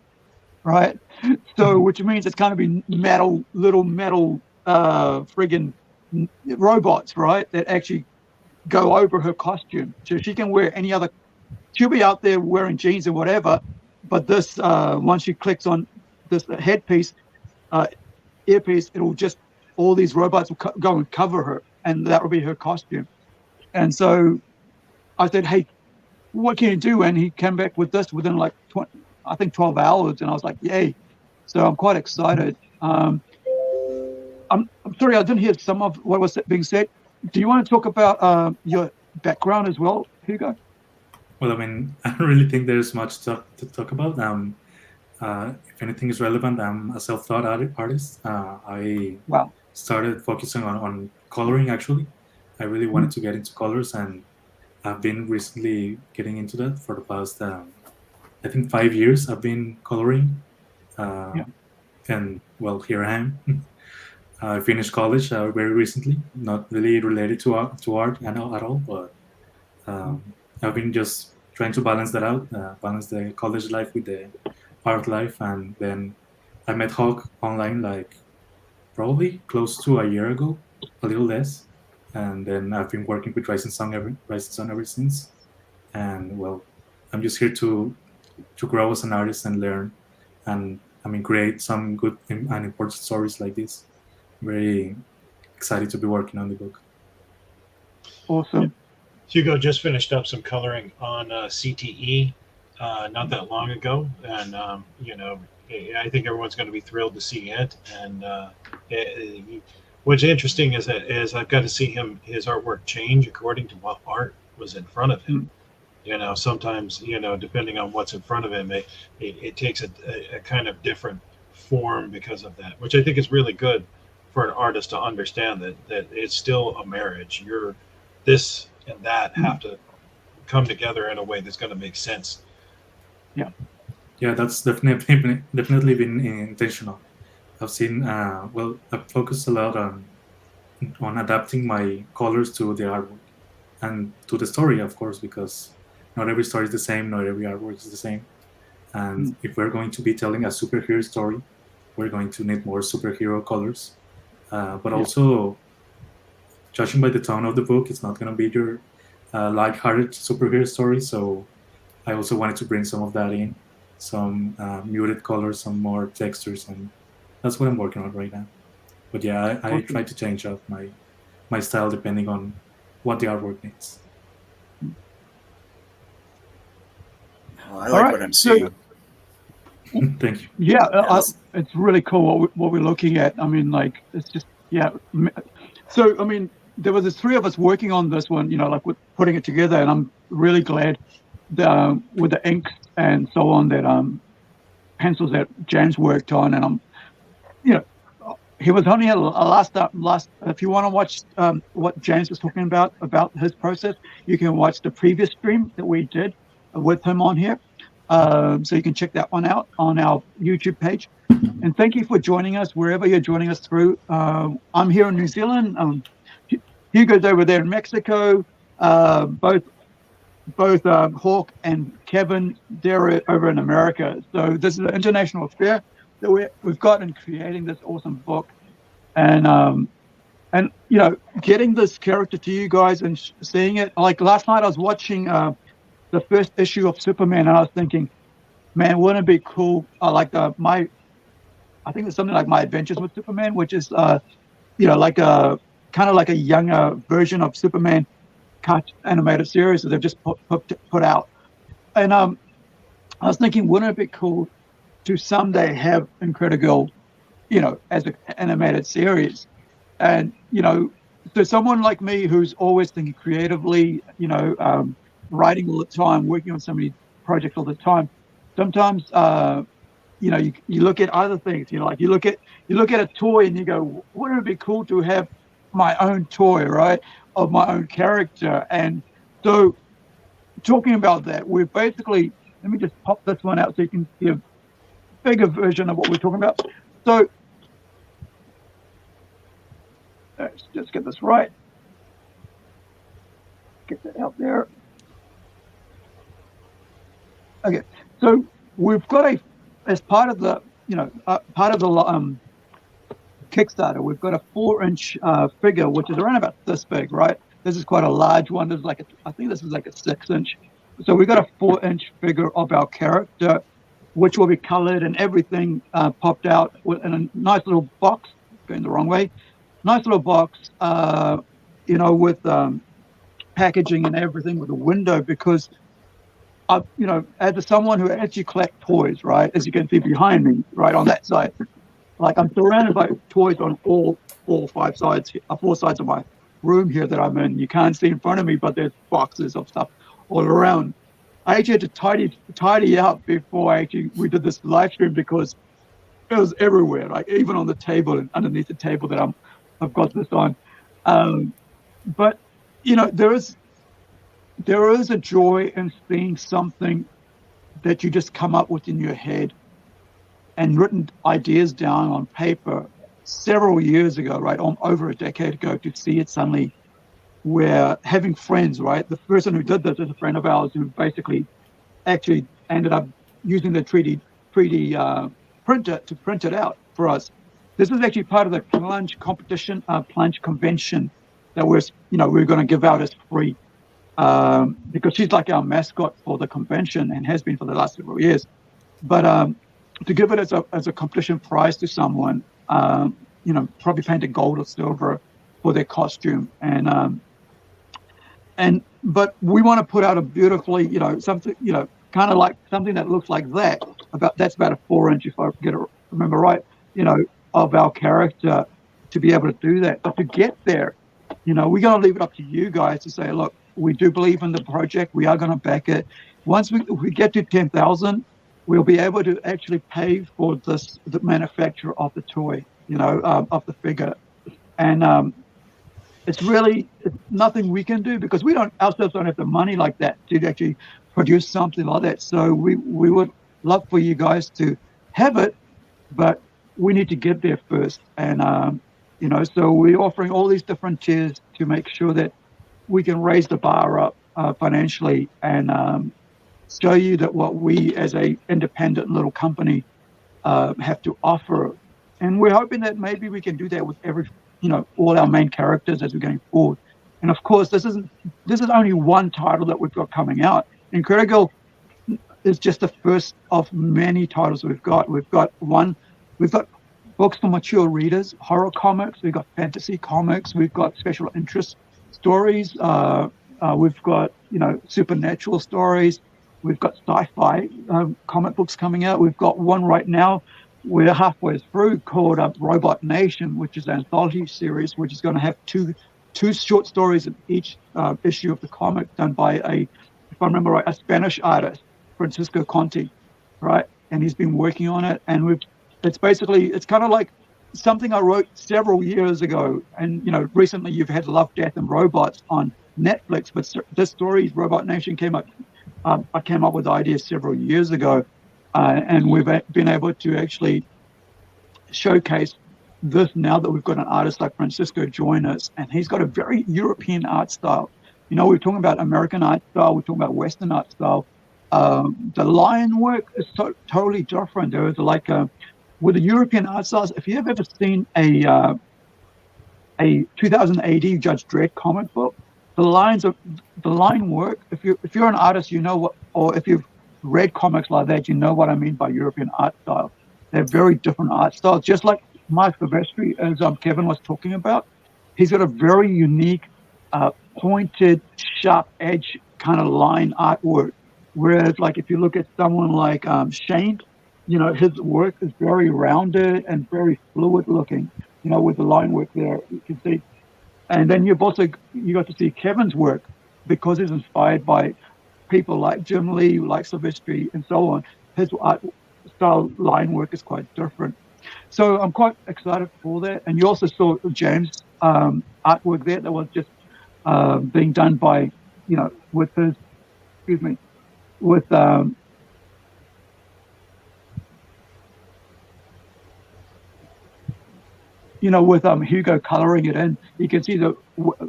right? So, which means it's going to be little metal friggin' robots, right? That actually go over her costume. So she can wear any other, she'll be out there wearing jeans or whatever, but this, once she clicks on this headpiece, earpiece, it'll just, all these robots will go and cover her, and that will be her costume. And so I said, hey, what can you do? And he came back with this within like 12 hours, and I was like, yay. So I'm quite excited. I'm sorry, I didn't hear some of what was being said. Do you want to talk about your background as well, Hugo? Well, I mean, I don't really think there's much to talk about. If anything is relevant, I'm a self-taught artist. I started focusing on coloring, actually. I really wanted to get into colors, and I've been recently getting into that for the past, I think 5 years I've been coloring. And, well, here I am. I finished college very recently, not really related to art at all, but I've been just trying to balance that out, balance the college life with the art life. And then I met Hawk online like probably close to a year ago, a little less. And then I've been working with Rising Sun ever since. And well, I'm just here to grow as an artist and learn, and create some good and important stories like this. Very excited to be working on the book. Awesome. Hugo just finished up some coloring on CTE not that long ago, and I think everyone's going to be thrilled to see it. And what's interesting is I've got to see his artwork change according to what art was in front of him. Sometimes depending on what's in front of him, it takes a kind of different form because of that, which I think is really good for an artist to understand that it's still a marriage. This and that have to come together in a way that's going to make sense. Yeah, that's definitely been intentional. I've seen I've focused a lot on adapting my colors to the artwork and to the story, of course, because not every story is the same, not every artwork is the same. And if we're going to be telling a superhero story, we're going to need more superhero colors. But also, judging by the tone of the book, it's not going to be your light-hearted superhero story. So I also wanted to bring some of that in, some muted colors, some more textures, and that's what I'm working on right now. But yeah, I try to change up my style depending on what the artwork needs. I like what I'm seeing. Thank you. Yeah, it's really cool what we're looking at. It's just, So, there was the three of us working on this one, with putting it together, and I'm really glad with the inks and so on that pencils that James worked on, and he was only last. If you want to watch what James was talking about his process, you can watch the previous stream that we did with him on here. So you can check that one out on our YouTube page. And thank you for joining us wherever you're joining us through. I'm here in New Zealand. Hugo's over there in Mexico. Both Hawk and Kevin, they're over in America. So this is an international affair that we've got in creating this awesome book. And getting this character to you guys and seeing it. Like last night I was watching the first issue of Superman, and I was thinking, man, wouldn't it be cool? Like I think it's something like My Adventures with Superman, which is like a kind of like a younger version of Superman animated series that they've just put out. And I was thinking, wouldn't it be cool to someday have INCREDI-GIRL, as an animated series? And so someone like me who's always thinking creatively, writing all the time, working on so many projects all the time, sometimes you look at other things, like you look at a toy and you go, wouldn't it be cool to have my own toy, right, of my own character? And so talking about that, we're basically, let me just pop this one out so you can see a bigger version of what we're talking about. So let's just get this right. Get that out there. Okay, so we've got as part of the Kickstarter, we've got a 4-inch figure, which is around about this big, right? This is quite a large one. There's I think this is like a 6-inch. So we've got a 4-inch figure of our character, which will be colored and everything popped out in a nice little box. Going the wrong way. Nice little box, with packaging and everything, with a window, because as someone who actually collects toys, right, as you can see behind me, right on that side, like I'm surrounded by toys on all 4 sides of my room here that I'm in. You can't see in front of me, but there's boxes of stuff all around. I actually had to tidy up before we did this live stream, because it was everywhere, like even on the table and underneath the table that I've got this on. But there is a joy in seeing something that you just come up with in your head and written ideas down on paper several years ago, right, over a decade ago, to see it suddenly where having friends, right, the person who did this is a friend of ours who basically actually ended up using the 3D printer to print it out for us. This is actually part of the Plunge competition, Plunge convention that we're going to give out as free. Because she's like our mascot for the convention and has been for the last several years. But to give it as a competition prize to someone, probably painted gold or silver for their costume, but we want to put out a beautifully, something, kind of like something that looks like that. That's about a 4-inch, if I remember right, of our character, to be able to do that. But to get there, we're going to leave it up to you guys to say, look, we do believe in the project. We are going to back it. Once we get to 10,000, we'll be able to actually pay for the manufacture of the toy, of the figure. And it's nothing we can do, because we ourselves don't have the money like that to actually produce something like that. So we would love for you guys to have it, but we need to get there first. And so we're offering all these different tiers to make sure that we can raise the bar up financially and show you that what we as a independent little company have to offer. And we're hoping that maybe we can do that with all our main characters as we're going forward. And of course, this is only one title that we've got coming out. INCREDI-GIRL is just the first of many titles we've got. We've got books for mature readers, horror comics, we've got fantasy comics, we've got special interest stories, we've got supernatural stories, we've got sci-fi comic books coming out. We've got one right now, we're halfway through, called Robot Nation, which is an anthology series, which is going to have two short stories in each issue of the comic, done by if I remember right, a Spanish artist, Francisco Conti, right? And he's been working on it, and it's kind of like something I wrote several years ago. And recently you've had Love, Death and Robots on Netflix, but this story, Robot Nation, came up. I came up with the idea several years ago, and we've been able to actually showcase this now that we've got an artist like Francisco join us, and he's got a very European art style. We're talking about American art style, we're talking about Western art style. The line work is totally different. There is with the European art styles, if you've ever seen a 2000 AD Judge Dredd comic book, the line work, if you're an artist, or if you've read comics like that, you know what I mean by European art style. They're very different art styles, just like Mike Silvestri, as Kevin was talking about. He's got a very unique, pointed, sharp edge kind of line artwork. Whereas, like, if you look at someone like Shane, his work is very rounded and very fluid looking, with the line work there, you can see. And then you got to see Kevin's work because he's inspired by people like Jim Lee, like Silvestri, and so on. His art style line work is quite different. So I'm quite excited for that. And you also saw James' artwork there that was just being done by, with his, with with Hugo coloring it in. You can see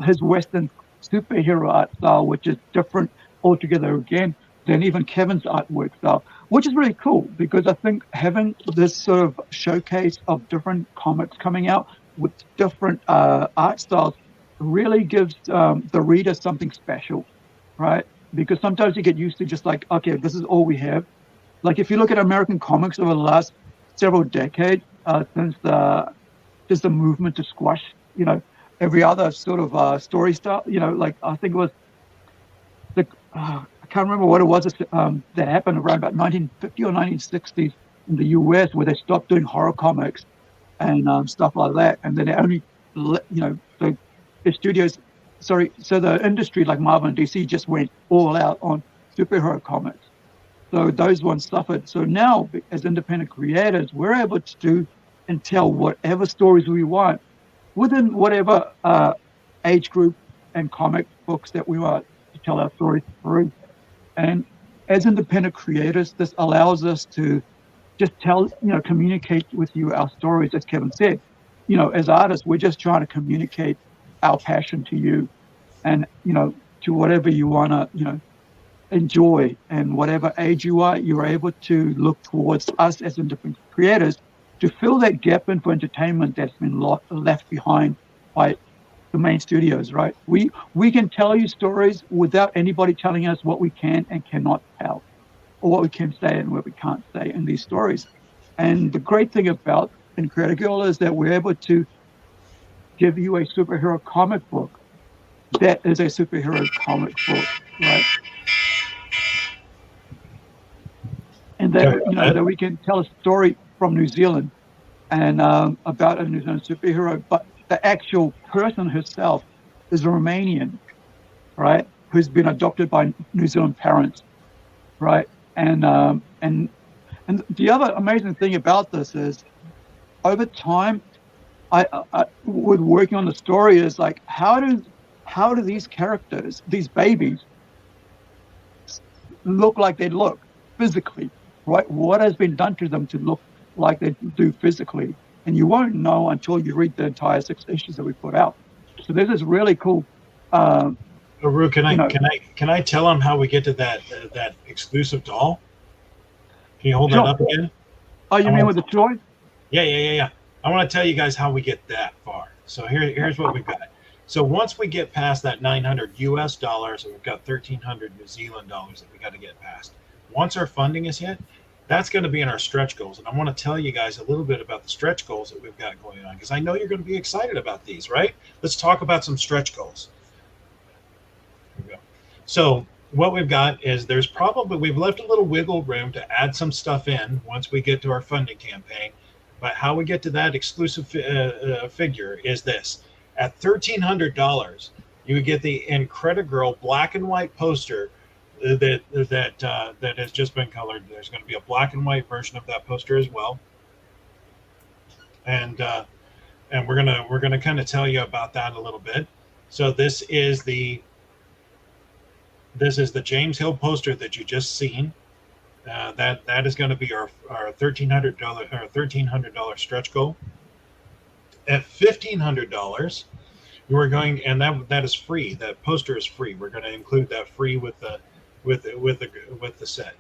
his Western superhero art style, which is different altogether again than even Kevin's artwork style, which is really cool because I think having this sort of showcase of different comics coming out with different art styles really gives the reader something special, right? Because sometimes you get used to just like, okay, this is all we have. Like if you look at American comics over the last several decades, since the movement to squash, every other sort of story style, like I think it was I can't remember what it was that happened around about 1950 or 1960s in the US where they stopped doing horror comics and stuff like that. And then they only, the studios, so the industry like Marvel and DC just went all out on superhero comics. So those ones suffered. So now as independent creators, we're able to do and tell whatever stories we want within whatever age group and comic books that we want to tell our stories through. And as independent creators, this allows us to just communicate with you our stories, as Kevin said. As artists, we're just trying to communicate our passion to you and, to whatever you want to, enjoy. And whatever age you are, you're able to look towards us as independent creators to fill that gap in for entertainment that's been left behind by the main studios, right? We can tell you stories without anybody telling us what we can and cannot tell, or what we can say and what we can't say in these stories. And the great thing about INCREDI-GIRL is that we're able to give you a superhero comic book that is a superhero comic book, right? And that that we can tell a story from New Zealand and about a New Zealand superhero, but the actual person herself is a Romanian, right? Who's been adopted by New Zealand parents, right? And the other amazing thing about this is, over time, I with working on the story is like, how do these characters, these babies, look like they look physically, right? What has been done to them to look like they do physically? And you won't know until you read the entire 6 issues that we put out. So this is really cool. Aru, can I tell them how we get to that exclusive doll? Can you hold that up again? Oh, you mean with the toy? Yeah. I want to tell you guys how we get that far. So here's what we've got. So once we get past that $900 US, and we've got 1,300 New Zealand dollars that we got to get past. Once our funding is hit, that's going to be in our stretch goals. And I want to tell you guys a little bit about the stretch goals that we've got going on, because I know you're going to be excited about these, right? Let's talk about some stretch goals. Here we go. So what we've got is we've left a little wiggle room to add some stuff in once we get to our funding campaign. But how we get to that exclusive figure is this. At $1,300, you get the INCREDI-GIRL black and white poster that has just been colored. There's going to be a black and white version of that poster as well, and we're gonna kind of tell you about that a little bit. So this is the James Hill poster that you just seen. That is going to be our $1,300 stretch goal. At $1,500, we're going, and that is free. That poster is free. We're going to include that free with the set.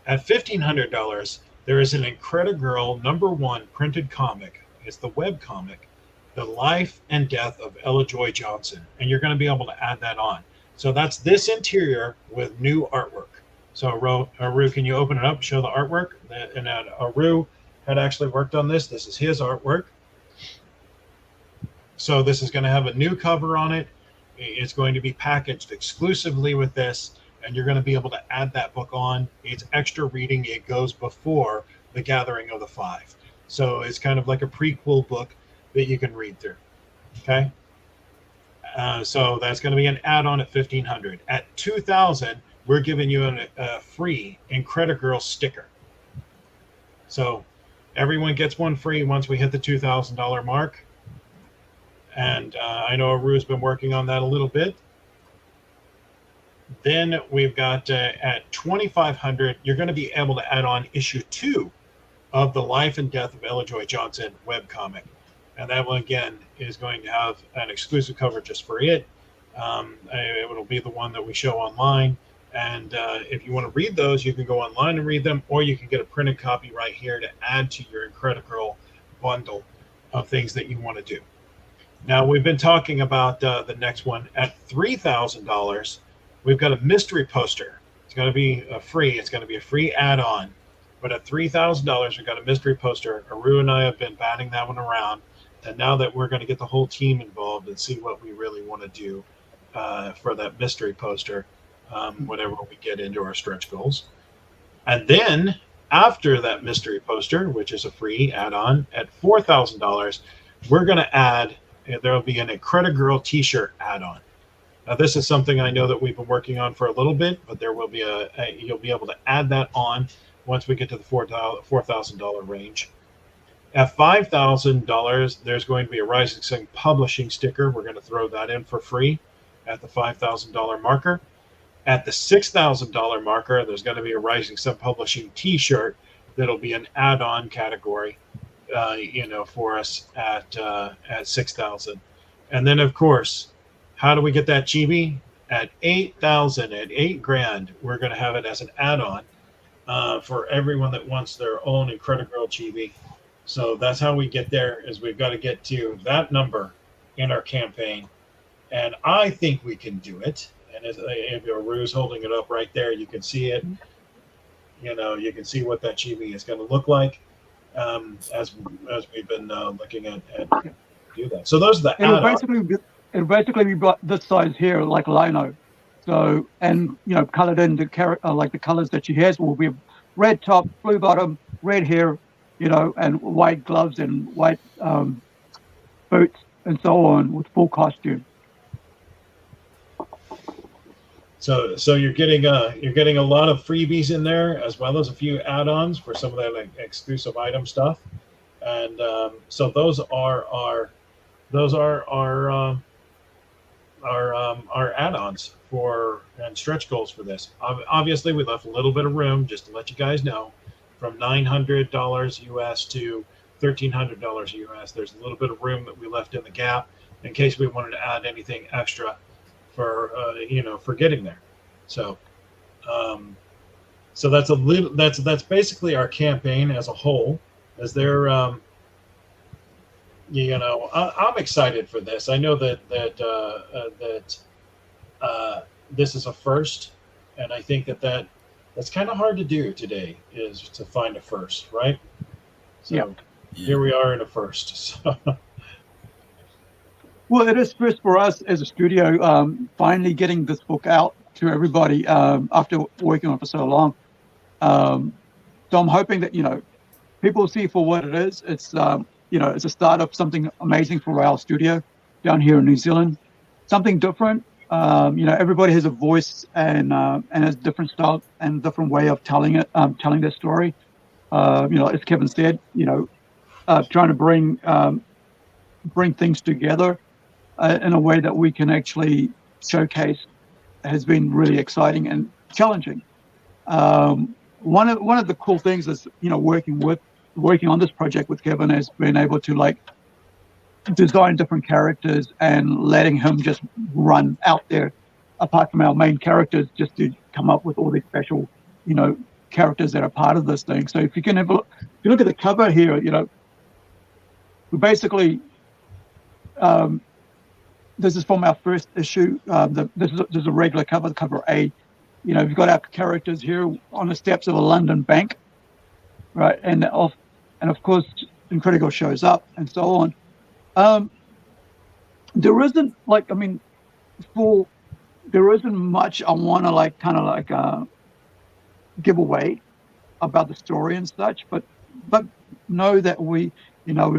At $1,500, there is an INCREDI-GIRL #1 printed comic. It's the web comic, The Life and Death of Ella Joy Johnson, and you're going to be able to add that on. So that's this interior with new artwork. So Aru, can you open it up, show the artwork? And Aru had actually worked on this. This is his artwork. So this is going to have a new cover on it. It's going to be packaged exclusively with this, and you're going to be able to add that book on. It's extra reading. It goes before The Gathering of the Five. So it's kind of like a prequel book that you can read through. Okay. So that's going to be an add-on at $1,500. At $2,000, we're giving you a free INCREDI-GIRL sticker. So everyone gets one free once we hit the $2,000 mark. And I know Aru's been working on that a little bit. Then we've got at $2,500, you're going to be able to add on issue 2 of The Life and Death of Ella Joy Johnson webcomic. And that one, again, is going to have an exclusive cover just for it. It'll be the one that we show online. And if you want to read those, you can go online and read them, or you can get a printed copy right here to add to your INCREDI-GIRL bundle of things that you want to do. Now, we've been talking about the next one. At $3,000, we've got a mystery poster. It's going to be free. It's going to be a free add-on. But at $3,000, we've got a mystery poster. Aru and I have been batting that one around. And now that we're going to get the whole team involved and see what we really want to do for that mystery poster, whenever we get into our stretch goals. And then after that mystery poster, which is a free add-on, at $4,000, we're going to add, there will be an INCREDI-GIRL t-shirt add-on. Now, this is something I know that we've been working on for a little bit, but there will be you'll be able to add that on once we get to the $4,000 range. At $5,000, there's going to be a Rising Sun Publishing sticker. We're going to throw that in for free at the $5,000 marker. At the $6,000 marker, there's going to be a Rising Sun Publishing t-shirt that'll be an add-on category, for us at $6,000. And then, of course, how do we get that chibi? At $8,000, at $8,000, we're going to have it as an add-on for everyone that wants their own INCREDI-GIRL chibi. So that's how we get there, is we've got to get to that number in our campaign. And I think we can do it. And if Aru's holding it up right there, you can see it. You can see what that chibi is going to look like as we've been looking at do that. So those are the add-ons. It'll basically be this size here, like lino. So, and colored in like the colors that she has will be red top, blue bottom, red hair, and white gloves and white boots and so on with full costume. So you're getting a lot of freebies in there, as well as a few add-ons for some of that exclusive item stuff, and so those are our add-ons and stretch goals for this. Obviously, we left a little bit of room just to let you guys know, from $900 US to $1,300 US. There's a little bit of room that we left in the gap in case we wanted to add anything extra for getting there. So that's basically our campaign as a whole. As there, I'm excited for this. I know that this is a first, and I think that's kind of hard to do today, is to find a first, right? So Here we are in a first. So. Well, it is first for us as a studio, finally getting this book out to everybody after working on it for so long. So I'm hoping that, people see for what it is. It's, it's a start of something amazing for our studio down here in New Zealand. Something different. Everybody has a voice and has different style and different way of telling their story. As Kevin said, trying to bring things together in a way that we can actually showcase has been really exciting and challenging. One of the cool things is, working on this project with Kevin has been able to design different characters and letting him just run out there, apart from our main characters, just to come up with all these special, characters that are part of this thing. So if you look at the cover here, we basically, this is from our first issue. This is a regular cover, cover A. we've got our characters here on the steps of a London bank, right? And of course, INCREDI-GIRL shows up and so on. There isn't there isn't much I want to give away about the story and such, but know that we've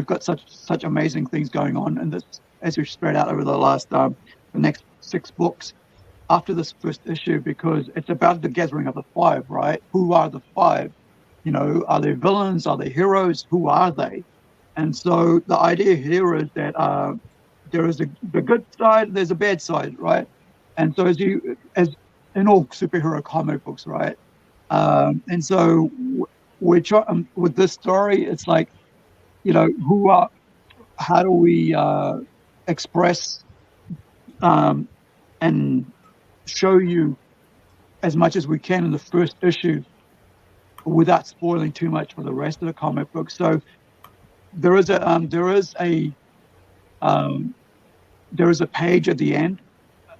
got such amazing things going on, and this as we spread out over the next 6 books after this first issue, because it's about the gathering of the 5, right? Who are the 5? Are they villains? Are they heroes? Who are they? And so the idea here is that there is the good side, there's a bad side, right? And so as in all superhero comic books, right? And so we're trying with this story. It's like, how do we express and show you as much as we can in the first issue without spoiling too much for the rest of the comic book. So there is a page at the end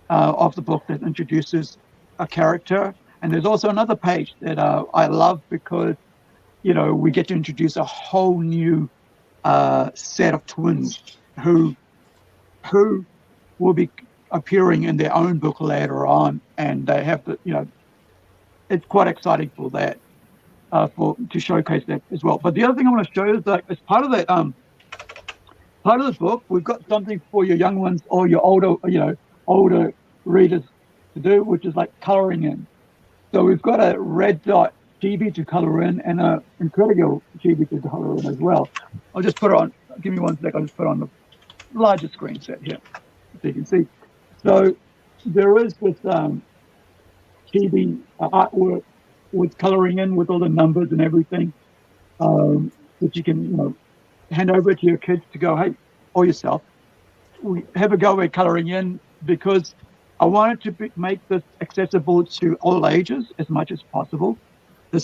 of the book that introduces a character, and there's also another page that I love because we get to introduce a whole new set of twins who will be appearing in their own book later on, and they have it's quite exciting for that, to showcase that as well. But the other thing I want to show is that as part of that part of the book, we've got something for your young ones or your older readers to do, which is like coloring in. So we've got a red dot GB to color in and a INCREDI-GIRL GB to color in as well. I'll just put it on. Give me 1 sec. I'll just put it on the larger screen set here, so you can see. So there is this GB artwork with coloring in with all the numbers and everything, that you can hand over to your kids to go, hey, or yourself, we have a go at coloring in, because I wanted to make this accessible to all ages as much as possible. I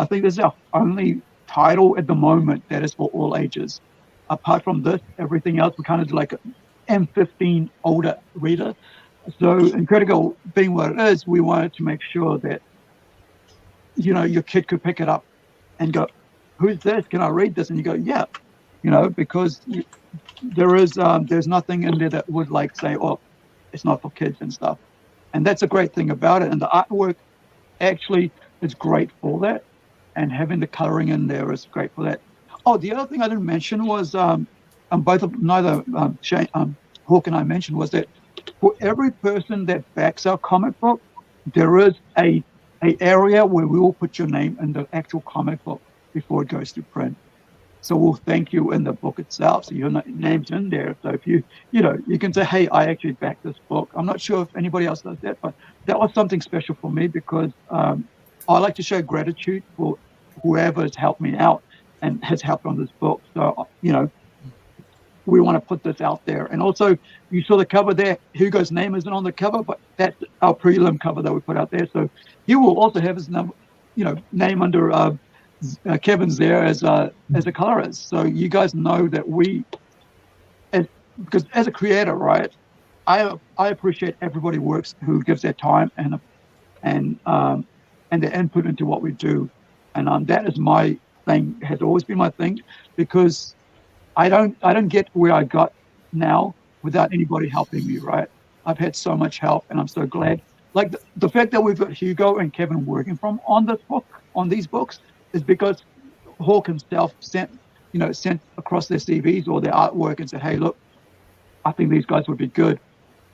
think this is our only title at the moment that is for all ages. Apart from this, everything else we kind of do like an M15 older reader. So INCREDI-GIRL being what it is, we wanted to make sure that your kid could pick it up and go, who's this? Can I read this? And you go, yeah, because there's nothing in there that would say, oh, it's not for kids and stuff. And that's a great thing about it. And the artwork actually is great for that. And having the coloring in there is great for that. Oh, the other thing I didn't mention was, neither Hawk and I mentioned, was that for every person that backs our comic book, there is a area where we will put your name in the actual comic book before it goes to print. So we'll thank you in the book itself. So your name's in there. So if you can say, hey, I actually backed this book. I'm not sure if anybody else does that, but that was something special for me, because I like to show gratitude for whoever has helped me out and has helped on this book. So, we want to put this out there. And also, you saw the cover there. Hugo's name isn't on the cover, but that's our prelim cover that we put out there. So he will also have his number, name under Kevin's there as a colorist. So you guys know that because as a creator, right, I appreciate everybody who gives their time and their input into what we do. And that is my thing, has always been my thing, because I don't get where I got now without anybody helping me, right? I've had so much help, and I'm so glad. Like the fact that we've got Hugo and Kevin working on these books, is because Hawk himself sent across their CVs or their artwork and said, hey, look, I think these guys would be good.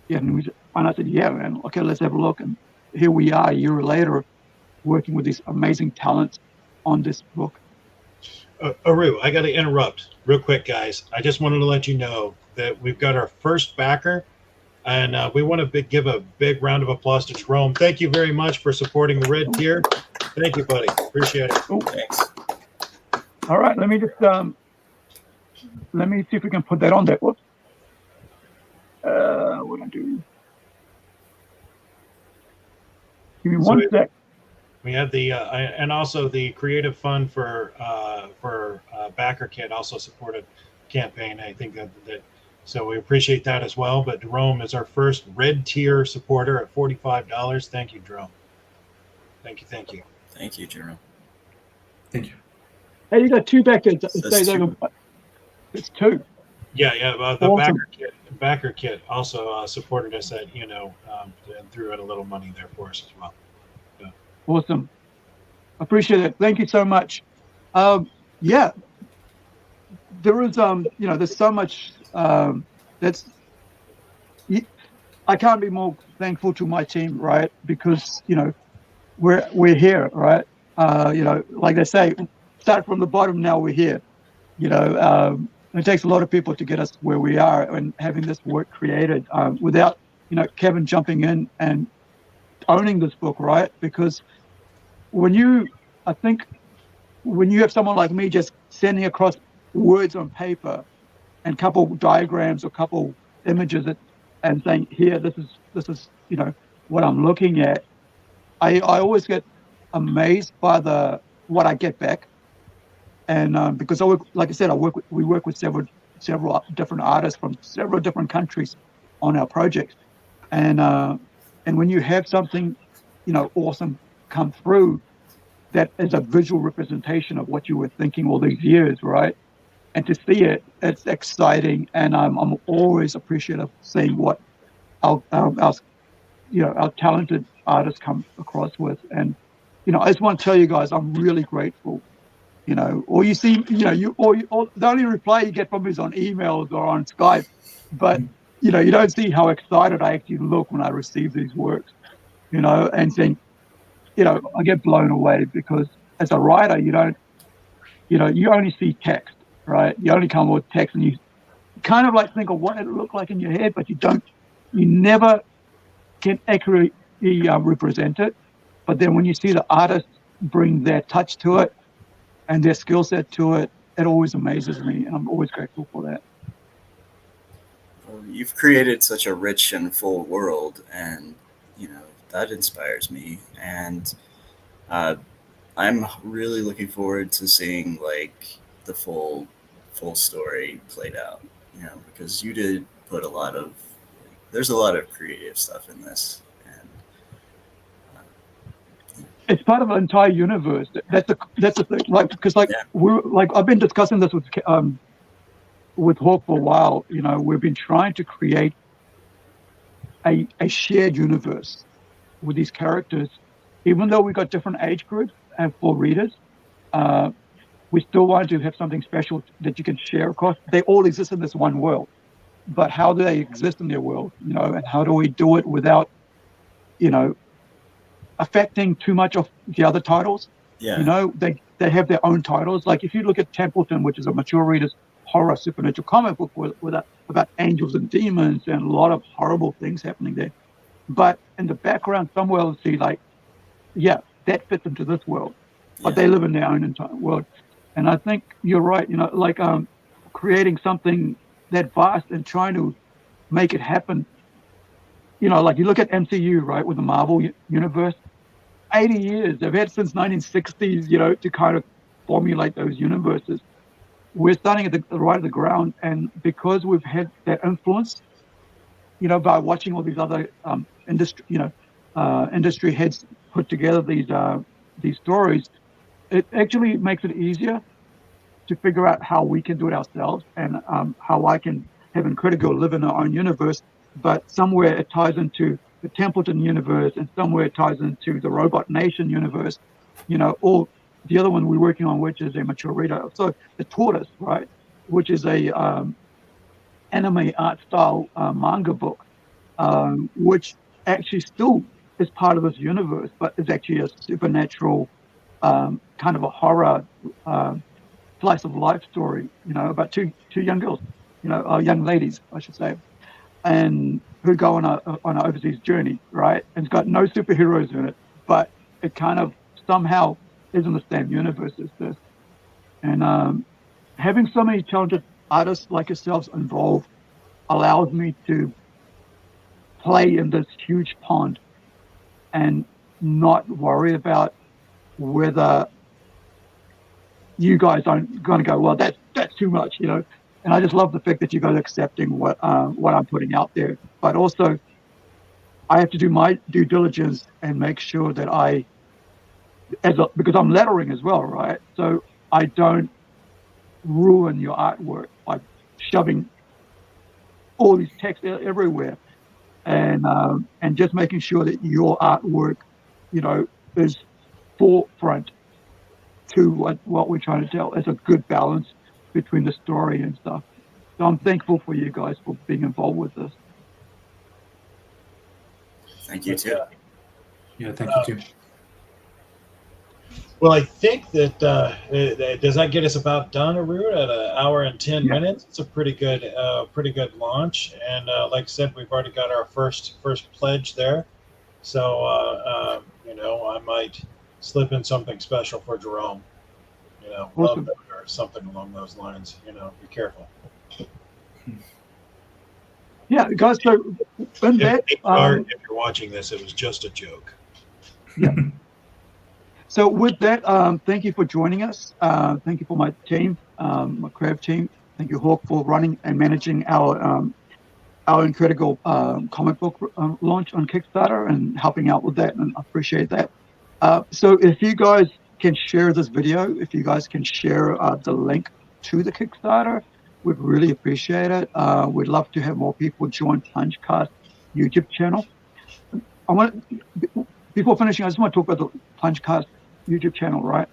Yeah, and I said, yeah, man, okay, let's have a look. And here we are a year later working with these amazing talents on this book. Aru, I got to interrupt real quick, guys. I just wanted to let you know that we've got our first backer, and we want to give a big round of applause to Jerome. Thank you very much for supporting the red tier. Thank you, buddy. Appreciate it. Oh, thanks. All right, let me just let me see if we can put that on there. Whoops. What do I do? Give me one sec. We have the and also the Creative Fund for Backer Kit also supported campaign. I think that so we appreciate that as well. But Jerome is our first red tier supporter at $45. Thank you, Jerome. Thank you. Thank you, Jerome. Thank you. Hey, you got 2 backers. That's two. It's 2. Yeah. The Awesome. backer kit also supported us at and threw in a little money there for us as well. Awesome. Appreciate it. Thank you so much. Yeah, there is there's so much I can't be more thankful to my team, right? Because we're here, right? Like they say, start from the bottom. Now we're here. It takes a lot of people to get us where we are, and having this work created without Kevin jumping in and owning this book, right? Because when you have someone like me just sending across words on paper and couple diagrams or couple images and saying, here, this is what I'm looking at, I always get amazed by what I get back. And because like I said, we work with several different artists from several different countries on our projects, and when you have something awesome come through that is a visual representation of what you were thinking all these years, right? And to see it's exciting, and I'm always appreciative of seeing what our talented artists come across with. And I just want to tell you guys, I'm really grateful. Or you see, or the only reply you get from me is on emails or on Skype, but you don't see how excited I actually look when I receive these works, and think, I get blown away, because as a writer, you only see text, right? You only come with text, and you kind of like think of what it looked like in your head, but you never can accurately represent it. But then when you see the artist bring their touch to it and their skill set to it, it always amazes me, and I'm always grateful for that. Well, you've created such a rich and full world, and that inspires me. And I'm really looking forward to seeing like the full story played out. Because you did put there's a lot of creative stuff in this. It's part of an entire universe. That's the thing. Like, because I've been discussing this with Hawk for a while. We've been trying to create a shared universe with these characters, even though we've got different age groups and for readers. We still want to have something special that you can share across. They all exist in this one world, but how do they exist in their world? And how do we do it without, affecting too much of the other titles? Yeah. They have their own titles. Like if you look at Templeton, which is a mature reader's horror supernatural comic book about angels and demons and a lot of horrible things happening there. But in the background somewhere, you'll see that fits into this world, but they live in their own entire world. And I think you're right. Creating something that vast and trying to make it happen. Like you look at MCU, right, with the Marvel universe, 80 years they've had since 1960s, to kind of formulate those universes. We're starting at right at the ground, and because we've had that influence, by watching all these other industry heads put together these stories, it actually makes it easier to figure out how we can do it ourselves, and how I can have INCREDI-GIRL live in our own universe, but somewhere it ties into the Templeton universe, and somewhere it ties into the Robot Nation universe, or the other one we're working on, which is a mature reader. So the Tortoise, right, which is a anime art style manga book, which actually still is part of this universe, but is actually a supernatural kind of a horror slice of life story, about two young girls, young ladies, I should say, and who go on an overseas journey, right? And it's got no superheroes in it, but it kind of somehow is in the same universe as this. And having so many talented artists like yourselves involved allows me to play in this huge pond and not worry about whether you guys aren't going to go, well, that's too much, And I just love the fact that you guys are accepting what I'm putting out there. But also, I have to do my due diligence and make sure that I because I'm lettering as well, right? So I don't ruin your artwork by shoving all these text everywhere, and just making sure that your artwork, is forefront to what we're trying to tell. It's a good balance between the story and stuff. So I'm thankful for you guys for being involved with this. Thank you too. Yeah, thank you too. Well, I think that does that get us about done, Arun, at an hour and 10 minutes? It's a pretty good launch, and like I said, we've already got our first pledge there. So I might slip in something special for Jerome. Awesome. Or something along those lines. Be careful. Yeah, guys. So in that, if you're watching this, it was just a joke. Yeah. So with that, thank you for joining us. Thank you for my team, my Crab team. Thank you, Hawk, for running and managing our incredible comic book launch on Kickstarter and helping out with that, and I appreciate that. So if you guys can share this video, if you guys can share the link to the Kickstarter, we'd really appreciate it. We'd love to have more people join PlungeCast YouTube channel. Before finishing, I just want to talk about the PlungeCast YouTube channel, right?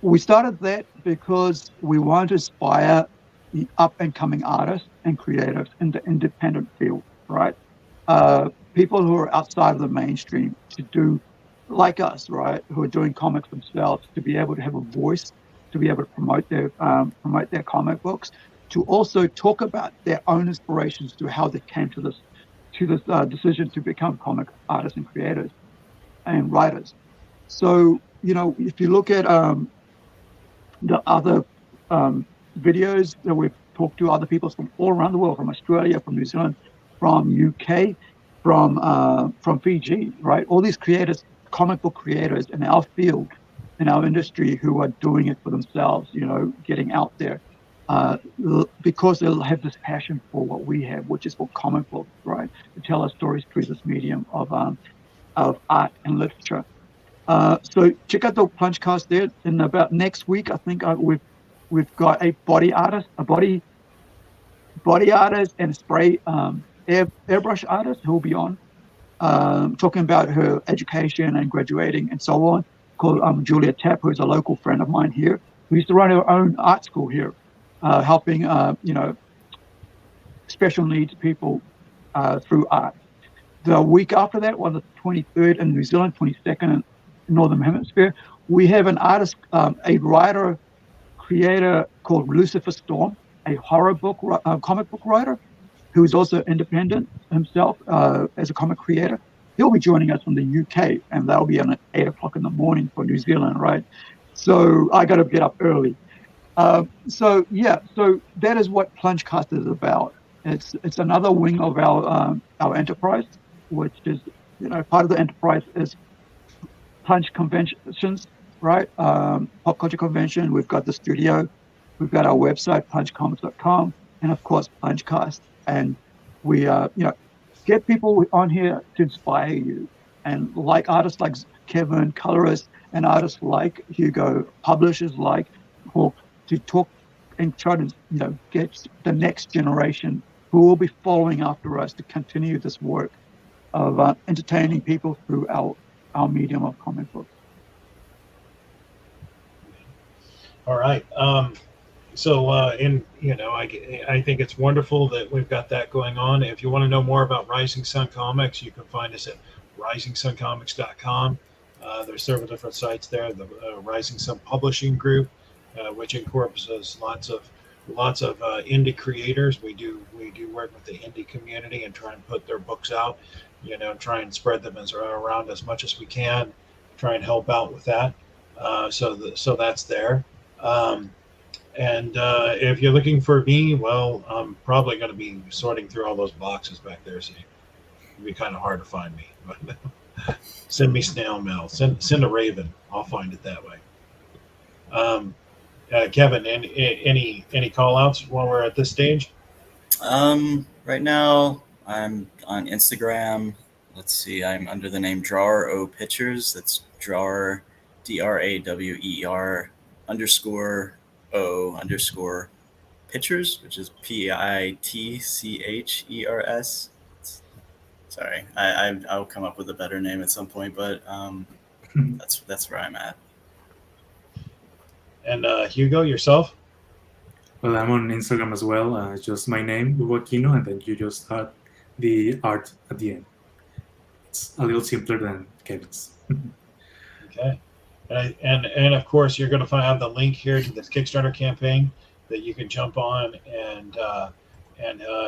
We started that because we want to inspire the up-and-coming artists and creatives in the independent field, right? People who are outside of the mainstream to do like us, right? Who are doing comics themselves, to be able to have a voice, to be able to promote their comic books, to also talk about their own inspirations to how they came to this decision to become comic artists and creators and writers. So, if you look at the other videos that we've talked to other people from all around the world, from Australia, from New Zealand, from UK, from Fiji, right? All these creators, comic book creators in our field, in our industry, who are doing it for themselves, getting out there, because they'll have this passion for what we have, which is for comic books, right? To tell our stories through this medium of art and literature. So check out the PlungeCast there. In about next week, I think we've got a body artist and spray airbrush artist who will be on talking about her education and graduating and so on. Called Julia Tapp, who's a local friend of mine here, who used to run her own art school here, helping special needs people through art. The week after that, on the 23rd in New Zealand, 22nd in Northern Hemisphere, we have an artist, a writer, creator called Lucifer Storm, a horror book, comic book writer, who is also independent himself as a comic creator. He'll be joining us from the UK, and that'll be on at 8 o'clock in the morning for New Zealand, right? So I got to get up early. So that is what PlungeCast is about. It's another wing of our enterprise, which is, part of the enterprise is Plunge conventions, right? Pop culture convention. We've got the studio, we've got our website, plungecomics.com, and of course PlungeCast. And we get people on here to inspire you, and like artists like Kevin, colorists, and artists like Hugo, publishers like Hawk, to talk and try to get the next generation who will be following after us to continue this work of entertaining people through our medium of comic books. All right. I think it's wonderful that we've got that going on. If you want to know more about Rising Sun Comics, you can find us at risingsuncomics.com. There's several different sites there. The Rising Sun Publishing Group, which encompasses lots of indie creators. We do work with the indie community and try and put their books out, try and spread them around as much as we can, try and help out with that. So that's there. And if you're looking for me, well, I'm probably going to be sorting through all those boxes back there, so it'll be kind of hard to find me. But send me snail mail. Send a raven. I'll find it that way. Kevin, any call outs while we're at this stage? Right now, I'm on Instagram. Let's see, I'm under the name Drawer O Pictures. That's Drawer DRAWER_O_pictures, which is PITCHERS. Sorry, I'll come up with a better name at some point, but that's where I'm at. And Hugo, yourself? Well, I'm on Instagram as well. Just my name, Hugo Aquino, and then you just add the art at the end. It's a little simpler than Kevin's. Okay. And of course, you're going to have the link here to this Kickstarter campaign that you can jump on and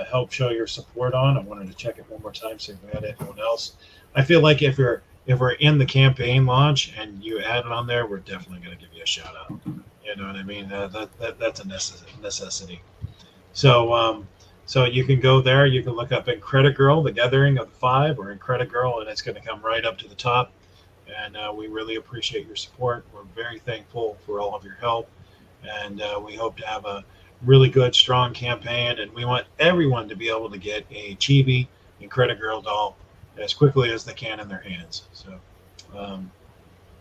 help show your support on. I wanted to check it one more time, see if we had anyone else. I feel like if we're in the campaign launch and you add it on there, we're definitely going to give you a shout out. You know what I mean? That's a necessity. So you can go there. You can look up INCREDI-GIRL, the Gathering of the Five, or INCREDI-GIRL, and it's going to come right up to the top. And we really appreciate your support. We're very thankful for all of your help. And we hope to have a really good, strong campaign. And we want everyone to be able to get a chibi INCREDI-GIRL doll as quickly as they can in their hands. So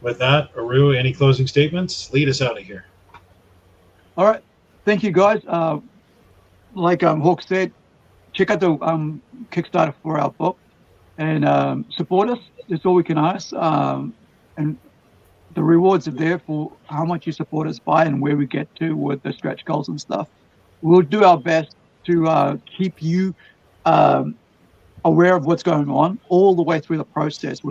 with that, Aru, any closing statements? Lead us out of here. All right. Thank you, guys. Like Hawk said, check out the Kickstarter for our book and support us. That's all we can ask. And the rewards are there for how much you support us by and where we get to with the stretch goals and stuff. We'll do our best to keep you aware of what's going on all the way through the process.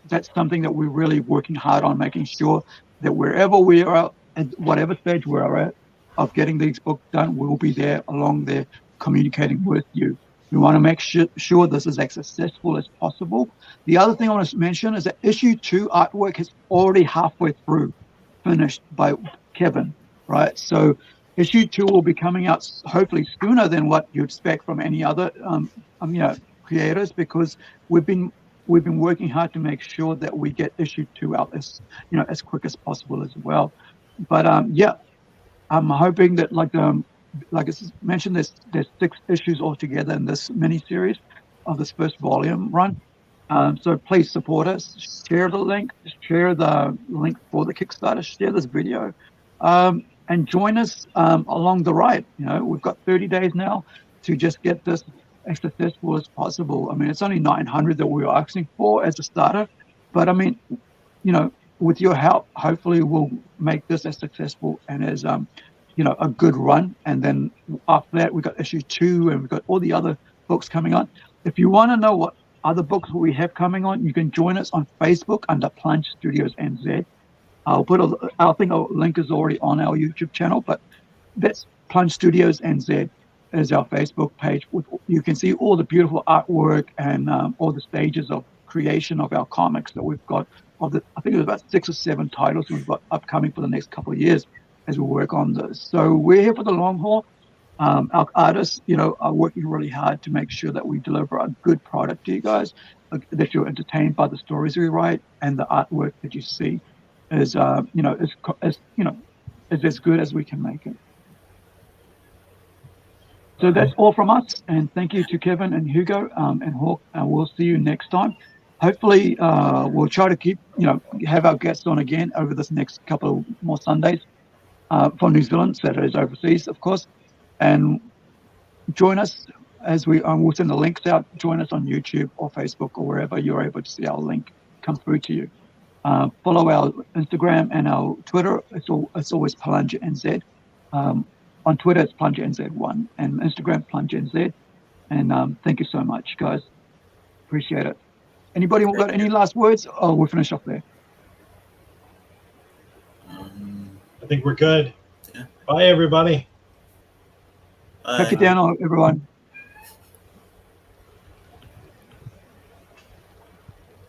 That's something that we're really working hard on, making sure that wherever we are at whatever stage we're at of getting these books done, we'll be there along there communicating with you. We want to make sure this is as successful as possible. The other thing I want to mention is that issue 2 artwork is already halfway through, finished by Kevin, right? So issue 2 will be coming out hopefully sooner than what you expect from any other creators, because we've been working hard to make sure that we get issue 2 out as quick as possible as well. But I'm hoping that like I mentioned, there's 6 issues altogether in this mini series of this first volume run. So please support us. Share the link for the Kickstarter. Share this video, and join us along the ride. We've got 30 days now to just get this as successful as possible. I mean, it's only 900 that we were asking for as a starter, but I mean, with your help, hopefully we'll make this as successful and as a good run. And then after that, we've got issue 2 and we've got all the other books coming on. If you want to know what other books we have coming on, you can join us on Facebook under Plunge Studios NZ. I think a link is already on our YouTube channel, but that's Plunge Studios NZ is our Facebook page. You can see all the beautiful artwork and all the stages of creation of our comics that we've got. I think there's about 6 or 7 titles we've got upcoming for the next couple of years as we work on this. So we're here for the long haul. Our artists, are working really hard to make sure that we deliver a good product to you guys, that you're entertained by the stories we write, and the artwork that you see is as good as we can make it. So that's all from us, and thank you to Kevin and Hugo and Hawk. We'll see you next time. Hopefully, we'll try to keep, have our guests on again over this next couple more Sundays for New Zealand, Saturdays overseas, of course. And join us as we'll send the links out. Join us on YouTube or Facebook or wherever you're able to see our link come through to you. Follow our Instagram and our Twitter. It's always Plunge NZ. On Twitter, it's Plunge NZ1, and Instagram, Plunge NZ. And thank you so much, guys. Appreciate it. Anybody got any last words? Oh, we'll finish off there. I think we're good. Yeah. Bye, everybody. Bye. Tuck it down, everyone.